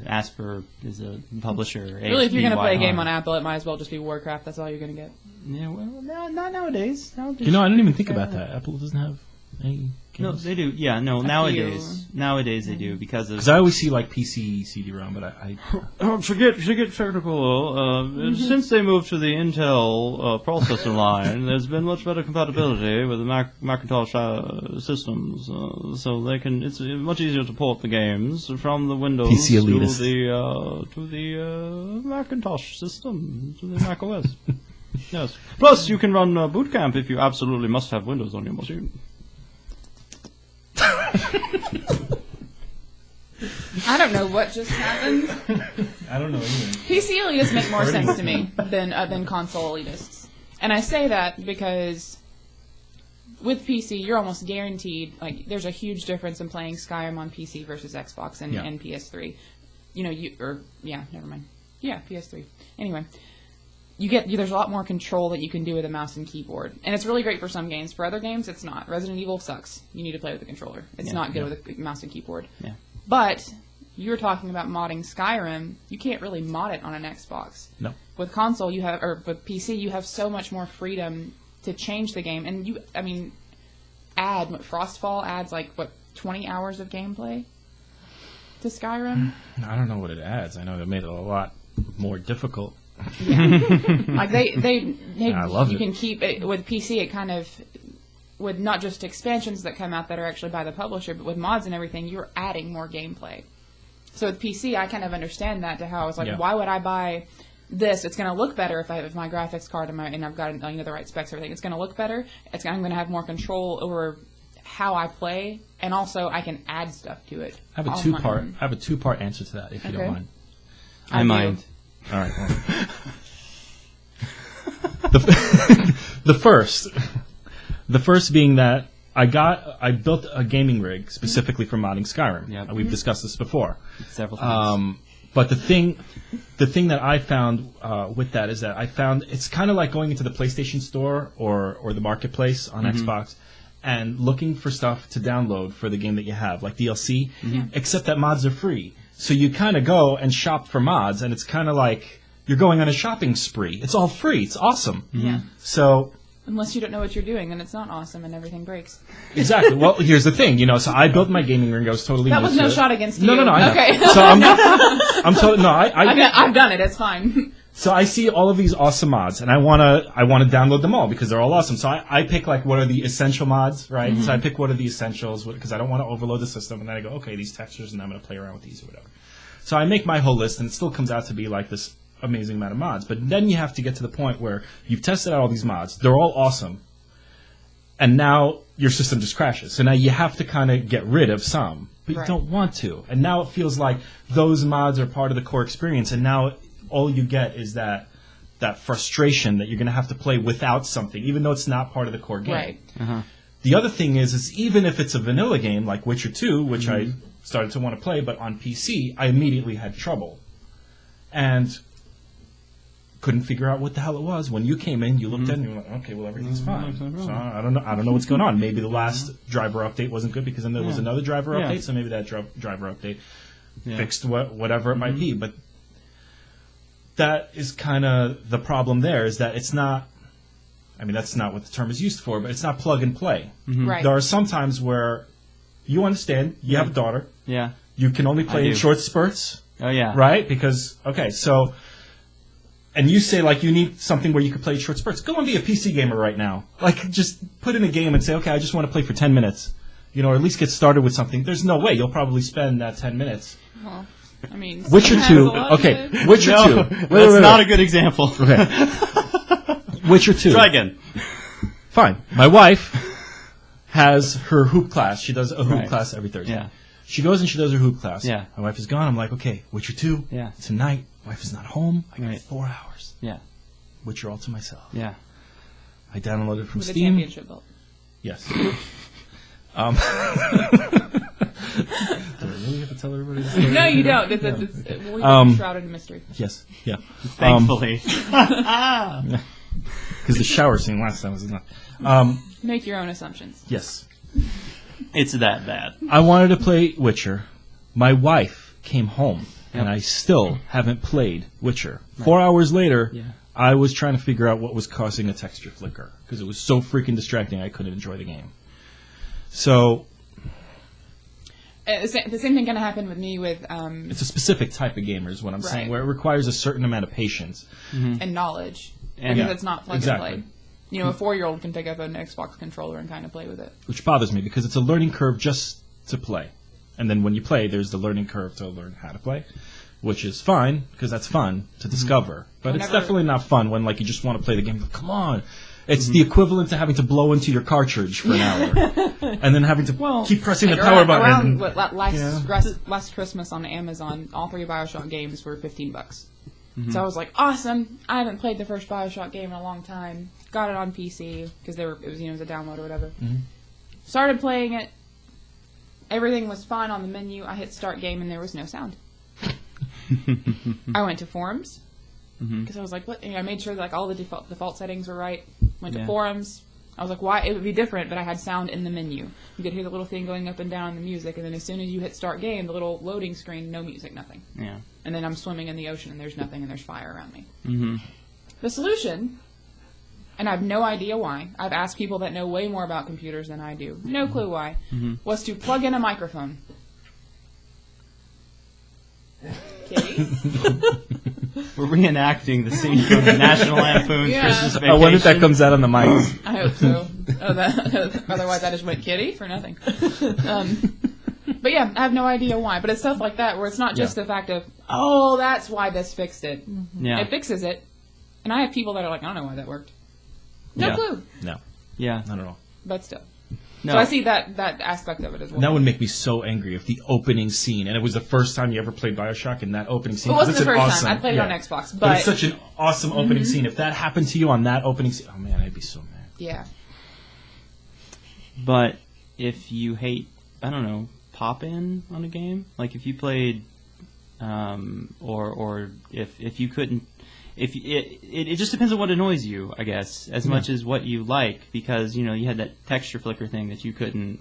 Asper is a publisher. Really, if you're going to play a game ASPYR. on Apple, it might as well just be Warcraft. That's all you're going to get. Yeah, well, no, not nowadays. I didn't even think about that. Apple doesn't have any No, games. they do. Yeah, no, A nowadays. Nowadays they do because of. Because I always see like PC CD-ROM, but I To get technical, since they moved to the Intel processor line, there's been much better compatibility with the Macintosh systems, so they can. It's much easier to port the games from the Windows PC elitist. to the Macintosh system, to the Mac OS. Yes. Plus, you can run Boot Camp if you absolutely must have Windows on your machine. I don't know what just happened. I don't know either. PC elitists make more sense to me than console elitists, and I say that because with PC you're almost guaranteed. Like, there's a huge difference in playing Skyrim on PC versus Xbox and PS3. Never mind. Yeah, PS3. Anyway. There's a lot more control that you can do with a mouse and keyboard. And it's really great for some games. For other games, it's not. Resident Evil sucks. You need to play with a controller. It's not good with a mouse and keyboard. Yeah. But you were talking about modding Skyrim. You can't really mod it on an Xbox. No. With console, with PC, you have so much more freedom to change the game. And Frostfall adds 20 hours of gameplay to Skyrim? I don't know what it adds. I know it made it a lot more difficult. Yeah. I love you it. can keep it with PC. It kind of with not just expansions that come out that are actually by the publisher, but with mods and everything, you're adding more gameplay. So with PC, I kind of understand that to how I was like, why would I buy this? It's going to look better if I have my graphics card and I've got the right specs, everything. It's going to look better. I'm going to have more control over how I play, and also I can add stuff to it. I have a two-part answer to that, if you don't mind. I mind. All right. Well. The first being that I built a gaming rig specifically for modding Skyrim. Yep. We've discussed this before. Several times. But the thing that I found with that is that I found it's kind of like going into the PlayStation Store or the marketplace on Xbox and looking for stuff to download for the game that you have, like DLC, except that mods are free. So you kind of go and shop for mods, and it's kind of like you're going on a shopping spree. It's all free. It's awesome. Yeah. So unless you don't know what you're doing, then it's not awesome and everything breaks. exactly. Well, here's the thing. So I built my gaming rig. I was totally That was new no to it. shot against you. No. I know. Okay. So I'm totally no. I've done it. It's fine. So I see all of these awesome mods, and I wanna download them all because they're all awesome. So I pick what are the essential mods, right? So I pick what are the essentials because I don't want to overload the system, and then I go, okay, these textures, and I'm gonna play around with these or whatever. So I make my whole list, and it still comes out to be like this amazing amount of mods. But then you have to get to the point where you've tested out all these mods; they're all awesome, and now your system just crashes. So now you have to kind of get rid of some, but you don't want to. And now it feels like those mods are part of the core experience, and now all you get is that frustration that you're going to have to play without something, even though it's not part of the core game. Right. The other thing is even if it's a vanilla game like Witcher 2, which I started to want to play, but on PC, I immediately had trouble. And couldn't figure out what the hell it was. When you came in, you looked at it and you were like, okay, well, everything's fine. So I don't know what's going on. Maybe the last driver update wasn't good because then there was another driver update, so maybe that driver update fixed whatever it might be. But that is kind of the problem there, is that it's not, I mean, that's not what the term is used for, but it's not plug and play. Right. There are some times where you understand, you have a daughter, Yeah. you can only play in do. short spurts, Oh yeah. right? Because, okay, so, and you say, you need something where you can play short spurts. Go and be a PC gamer right now. Just put in a game and say, okay, I just want to play for 10 minutes. Or at least get started with something. There's no way. You'll probably spend that 10 minutes. Well, I mean, Witcher has 2. a lot Okay, of it. Witcher 2. That's not a good example. Okay. Witcher 2. Try again. Fine. My wife has her hoop class. She does a hoop Right. class every Thursday. Yeah. She goes and she does her hoop class. Yeah. My wife is gone. I'm like, okay, Witcher 2. Yeah. Tonight, wife is not home. I got Right. 4 hours. Yeah. Witcher all to myself. Yeah. I downloaded it from With a Steam. championship belt. Yes. Do I really have to tell everybody this story? No, you don't. We'll leave it shrouded in mystery. Yes. Yeah. Thankfully. Because the shower scene last time was enough. Make your own assumptions. Yes. It's that bad. I wanted to play Witcher. My wife came home, and I still haven't played Witcher. 4 hours later, I was trying to figure out what was causing a texture flicker, because it was so freaking distracting I couldn't enjoy the game. So... The same thing kind of happened with me with... it's a specific type of gamer is what I'm saying, where it requires a certain amount of patience. and knowledge. And because it's not plug exactly. and play. You know, a 4-year-old can pick up an Xbox controller and kind of play with it. Which bothers me, because it's a learning curve just to play. And then when you play, there's the learning curve to learn how to play, which is fine, because that's fun to discover. But it's definitely not fun when, like, you just want to play the game. Like, come on. It's the equivalent to having to blow into your cartridge for an hour. And then having to keep pressing the power button. Last Christmas on Amazon, all 3 Bioshock games were $15. So I was like, awesome. I haven't played the first Bioshock game in a long time. Got it on PC, because it was a download or whatever. Started playing it. Everything was fine on the menu. I hit start game and there was no sound. I went to forums because I was like, "What?" I made sure that, like, all the default settings were right. Went to forums. I was like, "Why? It would be different." But I had sound in the menu. You could hear the little thing going up and down in the music, and then as soon as you hit start game, the little loading screen, no music, nothing. Yeah. And then I'm swimming in the ocean and there's nothing and there's fire around me. The solution, and I have no idea why. I've asked people that know way more about computers than I do. No clue why. Was to plug in a microphone. Kitty? We're reenacting the scene from the National Lampoon's Christmas Vacation. I wonder if that comes out on the mics. I hope so. Otherwise I just went kitty for nothing. But yeah, I have no idea why. But it's stuff like that where it's not just the fact of, oh, that's why this fixed it. Yeah. It fixes it. And I have people that are like, I don't know why that worked. No clue. No. Yeah. Not at all. But still. No. So I see that aspect of it as well. That would make me so angry if the opening scene, and it was the first time you ever played Bioshock, and that opening scene. It wasn't it's the an first awesome, time. I played it on Xbox. But it's such an awesome opening scene. If that happened to you on that opening scene, oh man, I'd be so mad. Yeah. But if you hate, I don't know, pop-in on a game, like if you played, or if you couldn't, it just depends on what annoys you, I guess, as much as what you like, because you had that texture flicker thing that you couldn't,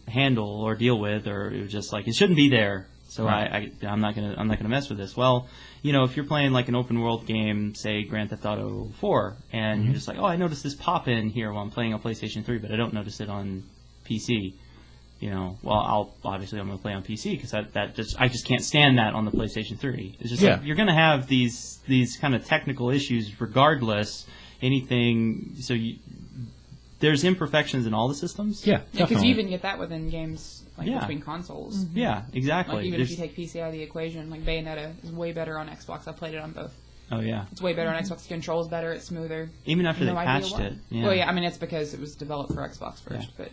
handle or deal with, or it was just like it shouldn't be there. So I'm not gonna mess with this. Well, if you're playing like an open world game, say Grand Theft Auto 4, and you're just like, oh, I noticed this pop in here while I'm playing on PlayStation 3, but I don't notice it on PC. Well, I'm gonna play on PC because I just can't stand that on the PlayStation 3. It's just like, you're gonna have these kind of technical issues regardless. There's imperfections in all the systems. Yeah, because you even get that within games between consoles. Yeah, exactly. Like even if you take PC out of the equation, like Bayonetta is way better on Xbox. I played it on both. Oh yeah, it's way better on Xbox. The controls better. It's smoother. Even after they patched it. Yeah. Well, yeah. I mean, it's because it was developed for Xbox first, but.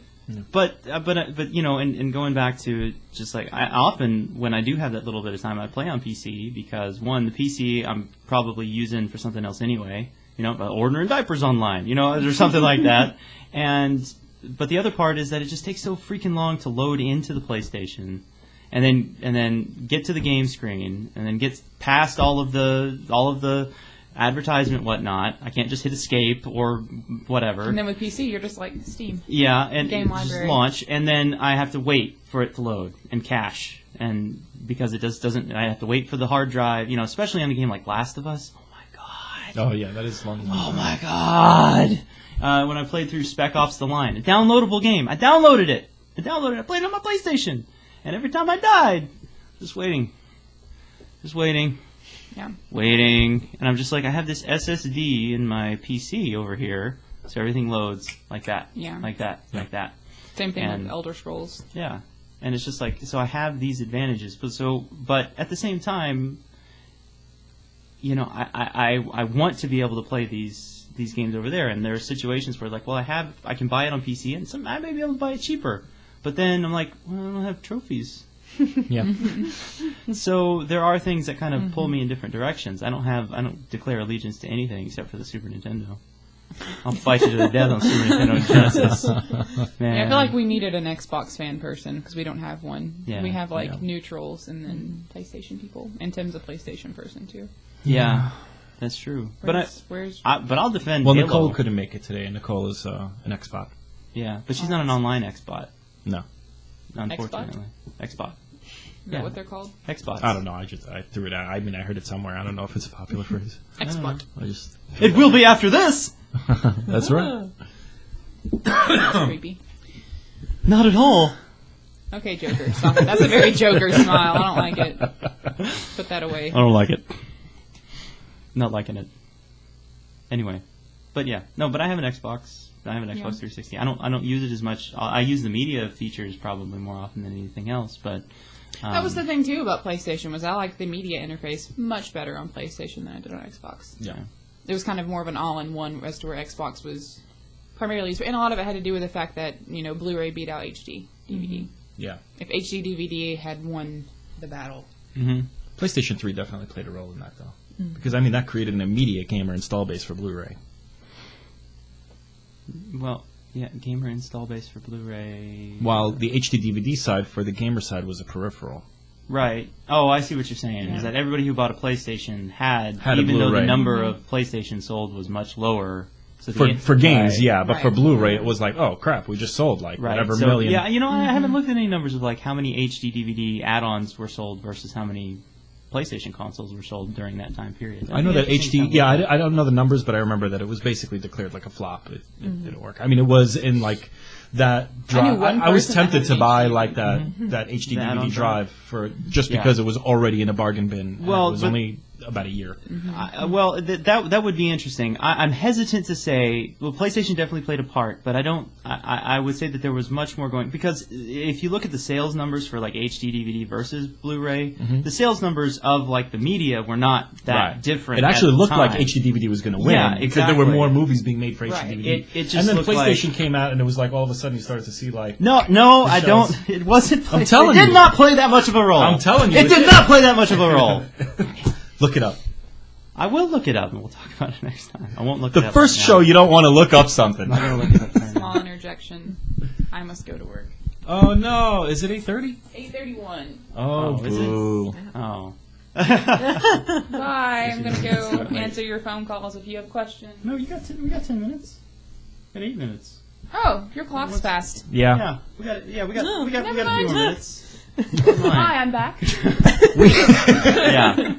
But and going back to just like I often when I do have that little bit of time I play on PC because one, the PC I'm probably using for something else anyway, ordering diapers online, or something like that, but the other part is that it just takes so freaking long to load into the PlayStation, and then get to the game screen, and then get past all of the advertisement, whatnot. I can't just hit escape or whatever. And then with PC, you're just like Steam. Yeah, and game just library. launch, and then I have to wait for it to load and cache, and because it doesn't, I have to wait for the hard drive. Especially on a game like Last of Us. Oh my god. Oh yeah, that is long. Oh my god. When I played through Spec Ops: The Line, a downloadable game. I downloaded it. I played it on my PlayStation, and every time I died, just waiting. Yeah. Waiting, and I'm just like, I have this SSD in my PC over here, so everything loads like that. Yeah. Like that. Same thing with Elder Scrolls. Yeah, and it's just like, so I have these advantages, but at the same time, I want to be able to play these games over there, and there are situations where like, well, I can buy it on PC, and I may be able to buy it cheaper, but then I'm like, well, I don't have trophies. Yeah. So there are things that kind of pull me in different directions. I don't declare allegiance to anything except for the Super Nintendo. I'll fight you to the death on Super Nintendo and Genesis. Man. Yeah, I feel like we needed an Xbox fan person because we don't have one. Yeah, We have like yeah. neutrals and then PlayStation people. And Tim's a PlayStation person too. Yeah, that's true. Where's But I'll defend Well, Halo. Nicole couldn't make it today, and Nicole is an Xbox. Yeah, but she's not an online Xbot, No. unfortunately. Xbot? is that yeah. what they're called? Xbots. I don't know. I threw it out. I mean, I heard it somewhere. I don't know if it's a popular phrase. Xbox. I just. It will be after this! That's right. That's creepy. Not at all. Okay, Joker. Stop it. That's a very Joker smile. I don't like it. Put that away. I don't like it. Not liking it. Anyway. But yeah. No, but I have an Xbox. I have an Xbox 360. I don't use it as much. I use the media features probably more often than anything else, but That was the thing too about PlayStation was I liked the media interface much better on PlayStation than I did on Xbox. Yeah. It was kind of more of an all-in-one as to where Xbox was primarily, and a lot of it had to do with the fact that Blu-ray beat out HD DVD. Yeah. If HD DVD had won the battle, PlayStation 3 definitely played a role in that, though. Because, I mean, that created an immediate gamer install base for Blu-ray. Well, yeah, gamer install base for Blu-ray. While the HD DVD side for the gamer side was a peripheral. Right. Oh, I see what you're saying. Is that everybody who bought a PlayStation had a even though the Blu-ray. number of PlayStation sold was much lower. So For games, yeah, but for Right. Blu-ray, it was like, oh, crap, we just sold, like, whatever so, million. Yeah, I haven't looked at any numbers of like how many HD DVD add-ons were sold versus how many PlayStation consoles were sold during that time period. I know that Interesting HD, I don't know the numbers, but I remember that it was basically declared like a flop. It didn't work. I mean, it was in like that drive. one I was person that tempted had to an buy HD. like that HD The add-on DVD drive for just Yeah. because it was already in a bargain bin. And Well, it was but- only about a year. Well, that would be interesting. I'm hesitant to say. Well, PlayStation definitely played a part, but I would say that there was much more going because if you look at the sales numbers for like HD DVD versus Blu-ray, the sales numbers of like the media were not that different. It actually at the looked like time. HD DVD was going to win. Yeah, Because there were exactly. more movies being made for Right. HD DVD. It just and then looked PlayStation like- came out, and it was like all of a sudden you started to see like. No, I shows. don't. It wasn't. I'm telling it did you. not play that much of a role. I'm telling you. it did not play that much of a role. Look it up. I will look it up, and we'll talk about it next time. I won't look The it up first right show now. you don't want to look up something. I'm not gonna look it up right small now. interjection. I must go to work. Oh no! Is it 8:30? 8:31. Oh, Oh, is it? boo. Oh. Bye. I'm gonna go answer your phone calls if you have questions. No, we got 10 minutes. We got 8 minutes. Oh, your clock's fast. Yeah. Yeah, we got a few never more mind. minutes. Hi, I'm back. Yeah.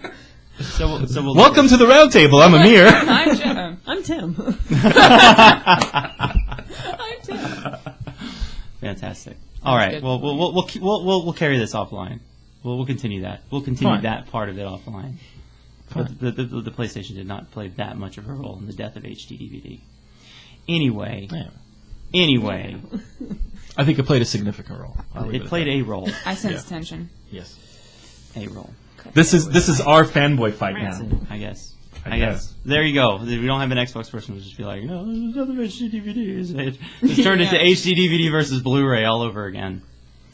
So we'll Welcome to the round table. I'm Amir. I'm Jim. I'm Tim. I'm Tim. Fantastic. All right. good. Well, we'll carry this offline. We'll continue that. We'll continue Fine. that part of it offline. Fine. But the PlayStation did not play that much of a role in the death of HD DVD. Anyway, I think it played a significant role. I'll leave it at played that. a role. I sense Yeah. tension. Yes. A role. This is our fanboy fight now. I guess. I guess. There you go. If we don't have an Xbox person, we'll just be like, no, there's nothing HD DVD. It's turned into HD DVD versus Blu-ray all over again.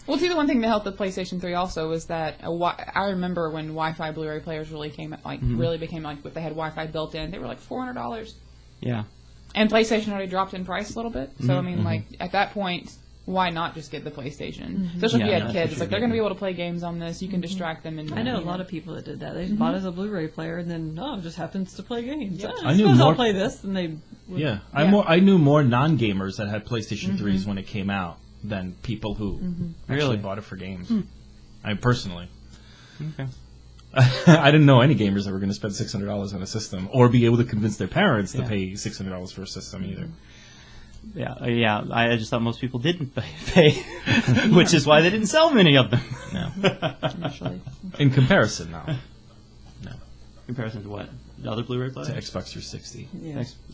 Well, see, the one thing that helped the PlayStation 3 also was that I remember when Wi-Fi Blu-ray players really came, really became like, they had Wi-Fi built in. They were like $400, Yeah. and PlayStation already dropped in price a little bit. So I mean, like at that point, why not just get the PlayStation? Especially if you Yeah, had no, kids, for it's like sure. they're going to be able to play games on this. You can distract them. And I know a lot of people that did that. They just bought it as a Blu-ray player, and then it just happens to play games. Yeah. I I knew suppose I'll more- play this, and they. Yeah. Yeah. I knew more non-gamers that had PlayStation 3s when it came out than people who actually Really? bought it for games. I personally. Okay. I didn't know any gamers that were going to spend $600 on a system or be able to convince their parents to Yeah. pay $600 for a system either. Yeah. I just thought most people didn't pay, which is why they didn't sell many of them. No. initially. In comparison, now. No. In comparison to what? The other Blu-ray To players? Xbox 360.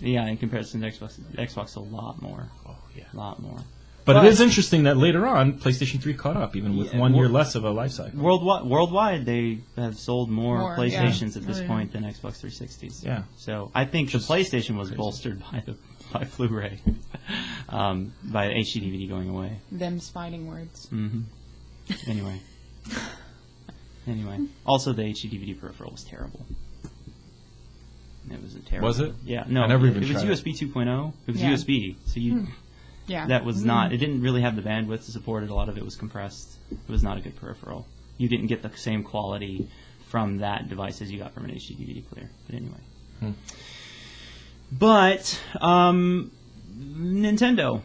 Yeah. In comparison to Xbox a lot more. Oh, yeah. A lot more. But it is interesting that later on, PlayStation 3 caught up, even with Yeah, 1 year well- less of a life cycle. Worldwide, they have sold more More, PlayStations at this Oh, yeah. point than Xbox 360s. Yeah. So I think the PlayStation was crazy. bolstered by Blu-ray, by HD DVD going away. Them's fighting words. Anyway, Anyway, also the HD DVD peripheral was terrible. It was a terrible. Was it? Yeah, no. I never even it was tried USB 2.0. It was Yeah. USB, so you Yeah. that was not. It didn't really have the bandwidth to support it. A lot of it was compressed. It was not a good peripheral. You didn't get the same quality from that device as you got from an HD DVD player. But anyway. But Nintendo.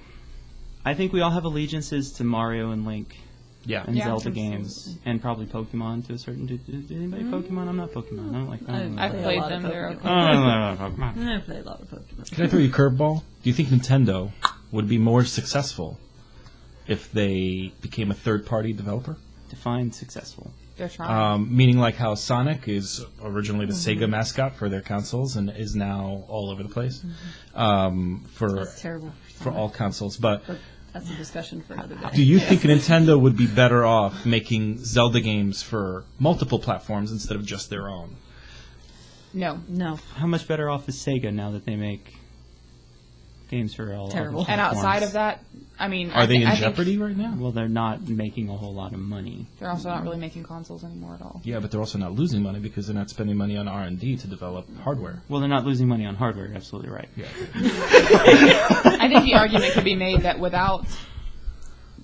I think we all have allegiances to Mario and Link Yeah. and Yeah, Zelda absolutely. games, and probably Pokemon to a certain. Did anybody Pokemon? I'm not Pokemon. I don't like. I've play a played lot of them. They're Pokemon. okay. Pokemon. I play a lot of Pokemon. Can I throw you a curveball? Do you think Nintendo would be more successful if they became a third-party developer? Define successful. They're trying. Meaning like how Sonic is originally the Sega mascot for their consoles and is now all over the place That's terrible. for all consoles. But But that's a discussion for another day. do you think Nintendo would be better off making Zelda games for multiple platforms instead of just their own? No. No. How much better off is Sega now that they make games for all? Terrible. other And outside platforms? of that, I mean, Are they in I think jeopardy right now? Well, they're not making a whole lot of money. They're also not really making consoles anymore at all. Yeah, but they're also not losing money because they're not spending money on R&D to develop hardware. Well, they're not losing money on hardware. You're absolutely right. Yeah. I think the argument could be made that without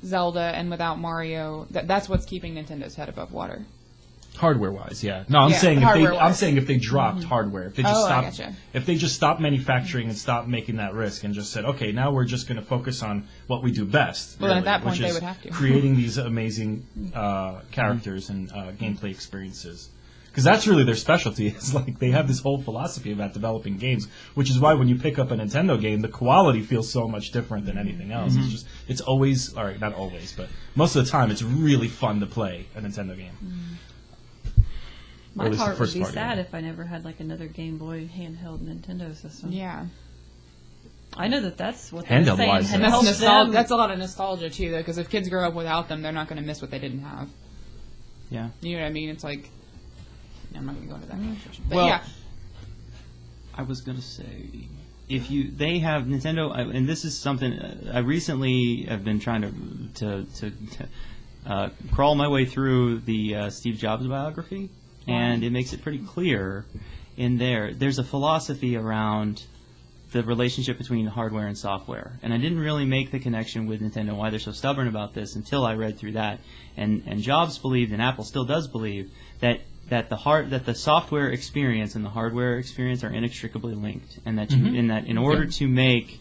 Zelda and without Mario, that's what's keeping Nintendo's head above water. Hardware-wise, yeah. No, I'm Yeah, saying hardware-wise. if they dropped hardware, if they just Oh, I stopped, gotcha. if they just stopped manufacturing and stopped making that risk and just said, okay, now we're just going to focus on what we do best. Well, then at really, that point which they is would have to. creating these amazing characters and gameplay experiences. Because that's really their specialty. It's like they have this whole philosophy about developing games, which is why when you pick up a Nintendo game, the quality feels so much different than anything else. It's always, all right, not always, but most of the time, it's really fun to play a Nintendo game. Or My at least the heart would first be part, sad yeah. if I never had like another Game Boy handheld Nintendo system. Yeah. I know that's what they're Handheld saying. wise, had though. That's helped them. That's a lot of nostalgia too, though, because if kids grow up without them, they're not going to miss what they didn't have. Yeah. You know what I mean? It's like, I'm not going to go into that conversation. But Well, yeah, I was gonna say, if they have Nintendo, and this is something I recently have been trying to crawl my way through the Steve Jobs biography, and it makes it pretty clear in there. There's a philosophy around the relationship between hardware and software, and I didn't really make the connection with Nintendo why they're so stubborn about this until I read through that. And Jobs believed, and Apple still does believe, that the software experience and the hardware experience are inextricably linked, and that in order to make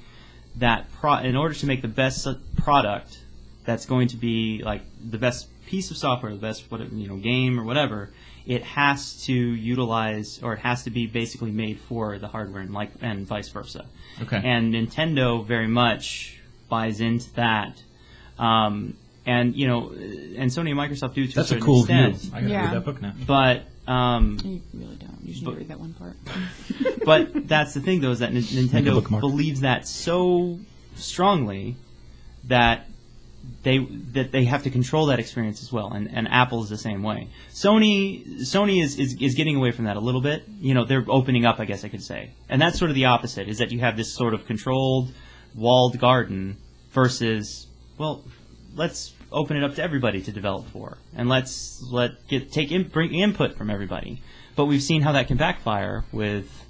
the best product that's going to be like the best piece of software, the best game or whatever, it has to utilize, or it has to be basically made for the hardware, and vice versa. Okay. And Nintendo very much buys into that. And Sony and Microsoft do to That's a a certain cool view. extent. I got to Yeah. read that book now. But you really don't. You should read that one part. but that's the thing, though, is that Make a Nintendo bookmark. believes that so strongly that they have to control that experience as well, and Apple is the same way. Sony is getting away from that a little bit. They're opening up, I guess I could say, and that's sort of the opposite. Is that you have this sort of controlled, walled garden versus, well, let's open it up to everybody to develop for, and bring input from everybody. But we've seen how that can backfire with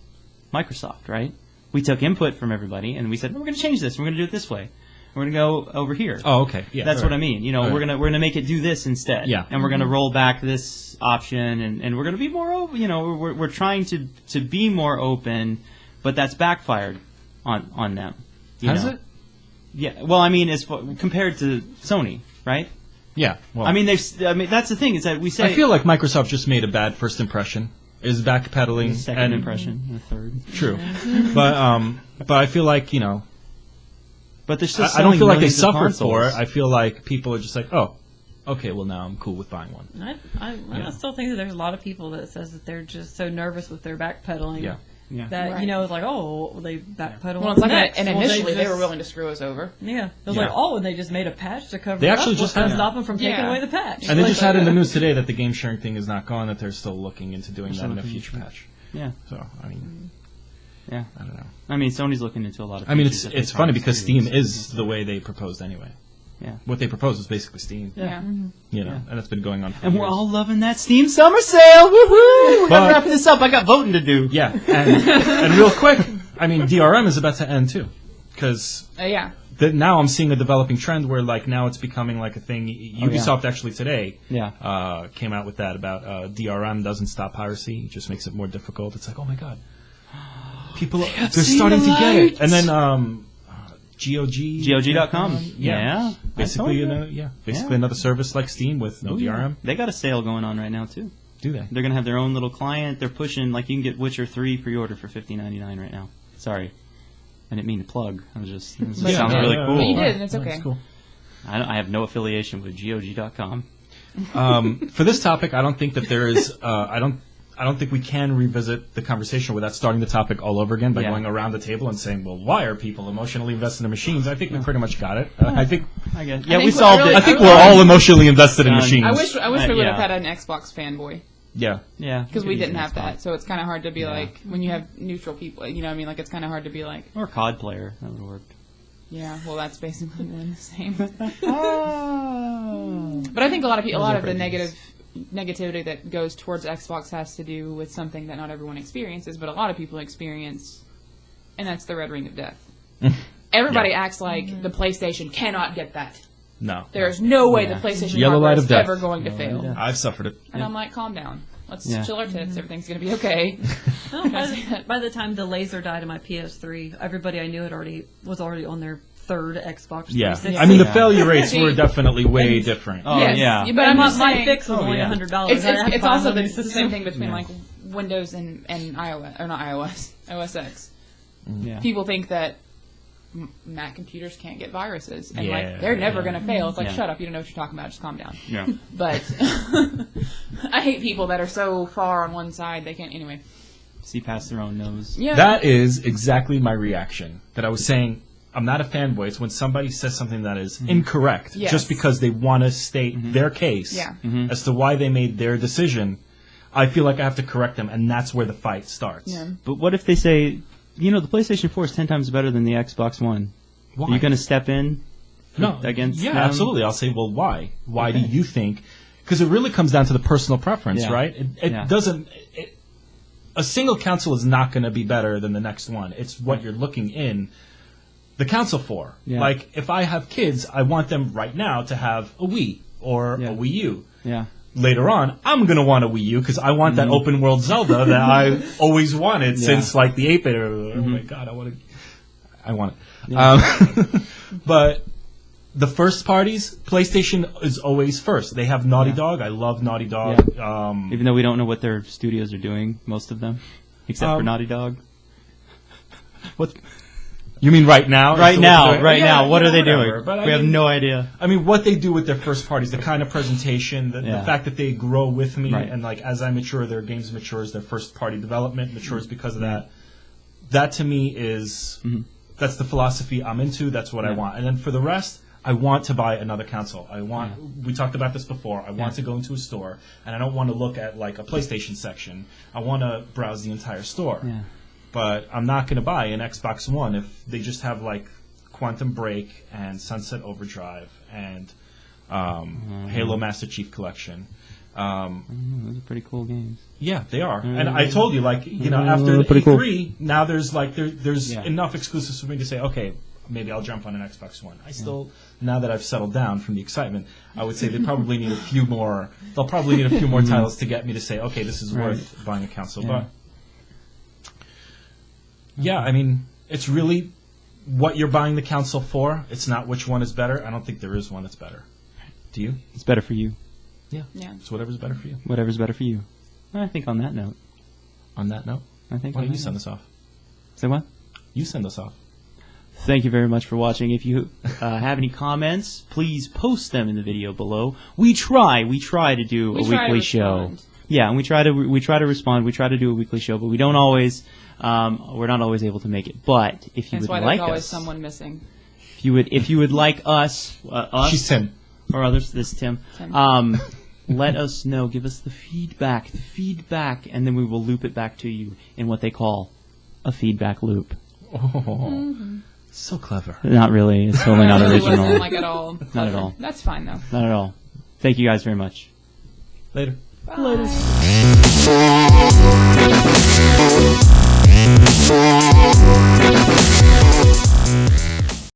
Microsoft, right? We took input from everybody, and we said, we're going to change this. We're going to do it this way. We're going to go over here. Oh, okay. Yeah, That's all what right. I mean. All We're right. gonna make it do this instead. Yeah. And we're gonna roll back this option, and we're gonna be more open. We're trying to be more open, but that's backfired on them. Has it? Yeah. Well, I mean, compared to Sony, right? Yeah. Well, I mean, that's the thing, is that we say I feel like Microsoft just made a bad first impression. Is backpedaling the second and impression, the third. True, but I feel like But they're still I don't feel like they millions of suffered for it. consoles. I feel like people are just like, oh, okay, well now I'm cool with buying one. I still think that there's a lot of people that says that they're just so nervous with their backpedaling. Yeah. Yeah. That Right. it's like, oh, well, they backpedal. Well, it's like next. and Well, initially they just- were willing to screw us over. Yeah, it was Yeah. like, oh, and they just made a patch to cover. They it actually up. just What's had- to stop them from taking Yeah. away the patch. And they Like, just had in the news today that the game sharing thing is not gone, that they're still looking into doing that in a looking future into it. patch. Yeah. So, I mean, Yeah. I don't know. I mean, Sony's looking into a lot of. I mean, features that they it's funny promised because to Steam do. is the way they proposed anyway. Yeah. What they proposed was basically Steam. Yeah. You know, and it's been going on for And years. we're all loving that Steam summer sale. Woohoo! But- We're wrapping this up. I got voting to do. Yeah, and real quick, I mean, DRM is about to end too, because Yeah. now I'm seeing a developing trend where like now it's becoming like a thing. Ubisoft actually today came out with that about DRM doesn't stop piracy, it just makes it more difficult. It's like, oh my god, people they're starting to get it. And then GOG.com. Yeah. Basically, another service like Steam with no DRM. They got a sale going on right now too. Do they? They're gonna have their own little client. They're pushing like you can get Witcher 3 pre-order for $50.99 right now. Sorry, I didn't mean to plug. I was just it But sounds you really did. cool. But you did, and it's okay. That's cool. I have no affiliation with GOG.com. For this topic, I don't think that there is. I don't think we can revisit the conversation without starting the topic all over again by going around the table and saying, "Well, why are people emotionally invested in machines?" I think we pretty much got it. I guess. Yeah, we think solved really- it. I think we're all emotionally invested in Done. machines. I wish we would have Yeah. had an Xbox fanboy. Yeah. Yeah, Because we didn't have that, so it's kind of hard to be like, when you have neutral people, you know what I mean? Like, it's kind of hard to be like, or COD player that would work. yeah, well, that's basically doing the same. But I think a lot of the negativity that goes towards Xbox has to do with something that not everyone experiences, but a lot of people experience, and that's the red ring of death. Everybody acts like the PlayStation cannot get that. No. There is no way the PlayStation Yellow hardware light of is death. ever going to fail. I've suffered it. And I'm like, calm down. Let's Yeah. chill our tits. Everything's going to be okay. No, by the time the laser died in my PS3, everybody I knew was already on their third Xbox 360. Yeah. I mean, the failure rates were definitely way different. Oh, Yes, yeah. But But I'm my, just my saying, fix was only yeah. $100. it's I had to it's buy also another the system. same thing between Yeah. like Windows and iOS, or not iOS, OS X. Yeah. People think that Mac computers can't get viruses, and Yeah. like they're never going to fail. It's like, Yeah. shut up, you don't know what you're talking about. Just calm down. Yeah. But I hate people that are so far on one side they can't. Anyway, See past their own nose. yeah, That is exactly my reaction. That I was saying, I'm not a fanboy. It's when somebody says something that is incorrect, Yes. just because they want to state their case Yeah. as to why they made their decision. I feel like I have to correct them, and that's where the fight starts. yeah. But what if they say, the PlayStation 4 is 10 times better than the Xbox One? Why? Are you going to step in No, against yeah, them? absolutely. I'll say, well, why? Why do Okay. you think? Because it really comes down to the personal preference, Yeah. right? It Yeah. doesn't. A single console is not going to be better than the next one. It's what you're looking in the console for. Yeah. Like, if I have kids, I want them right now to have a Wii or Yeah. a Wii U. Yeah. Later on, I'm going to want a Wii U because I want that open world Zelda that I always wanted since like the 8-bit. Oh my god, I want it. But the first parties, PlayStation is always first. They have Naughty Dog. I love Naughty Dog. Even though we don't know what their studios are doing, most of them, except for Naughty Dog. What? You mean right now? Right So now, what they're- right Yeah, now, what are they whatever. doing? But We have no idea. I mean, what they do with their first parties, the kind of presentation, the Yeah. fact that they grow with me, Right. and like as I mature, their games matures, their first party development matures because of that. That to me is that's the philosophy I'm into. That's what I Yeah. want. And then for the rest, I want to buy another console. I want. We talked about this before. I want to go into a store, and I don't want to look at like a PlayStation section. I want to browse the entire store. Yeah. But I'm not going to buy an Xbox One if they just have like Quantum Break and Sunset Overdrive and Halo Master Chief Collection. Those are pretty cool games. Yeah, they are. And I told you, like, after the pretty cool. E3, now there's like there's Yeah. enough exclusives for me to say, okay, maybe I'll jump on an Xbox One. I still, now that I've settled down from the excitement, I would say they probably need a few more. They'll probably need a few more titles to get me to say, okay, this is worth buying a console. Yeah. But yeah, I mean, it's really what you're buying the console for. It's not which one is better. I don't think there is one that's better. Do you? It's better for you. Yeah. It's whatever's better for you. Whatever's better for you. I think on that note. On that note, I think why on don't you that send note. us off? Say what? You send us off. Thank you very much for watching. If you have any comments, please post them in the video below. We try to do We a try to weekly show. respond. Yeah, and we try to respond. We try to do a weekly show, but we don't always. We're not always able to make it. But if you That's would why like there's always us, someone missing. if you would like us, She's Tim. or others, this Tim. Tim. Let us know. Give us the feedback, and then we will loop it back to you in what they call a feedback loop. Oh. So clever. Not really. It's totally not It really original. wasn't like at all. Not at all. That's fine though. Not at all. Thank you guys very much. Later. Bye.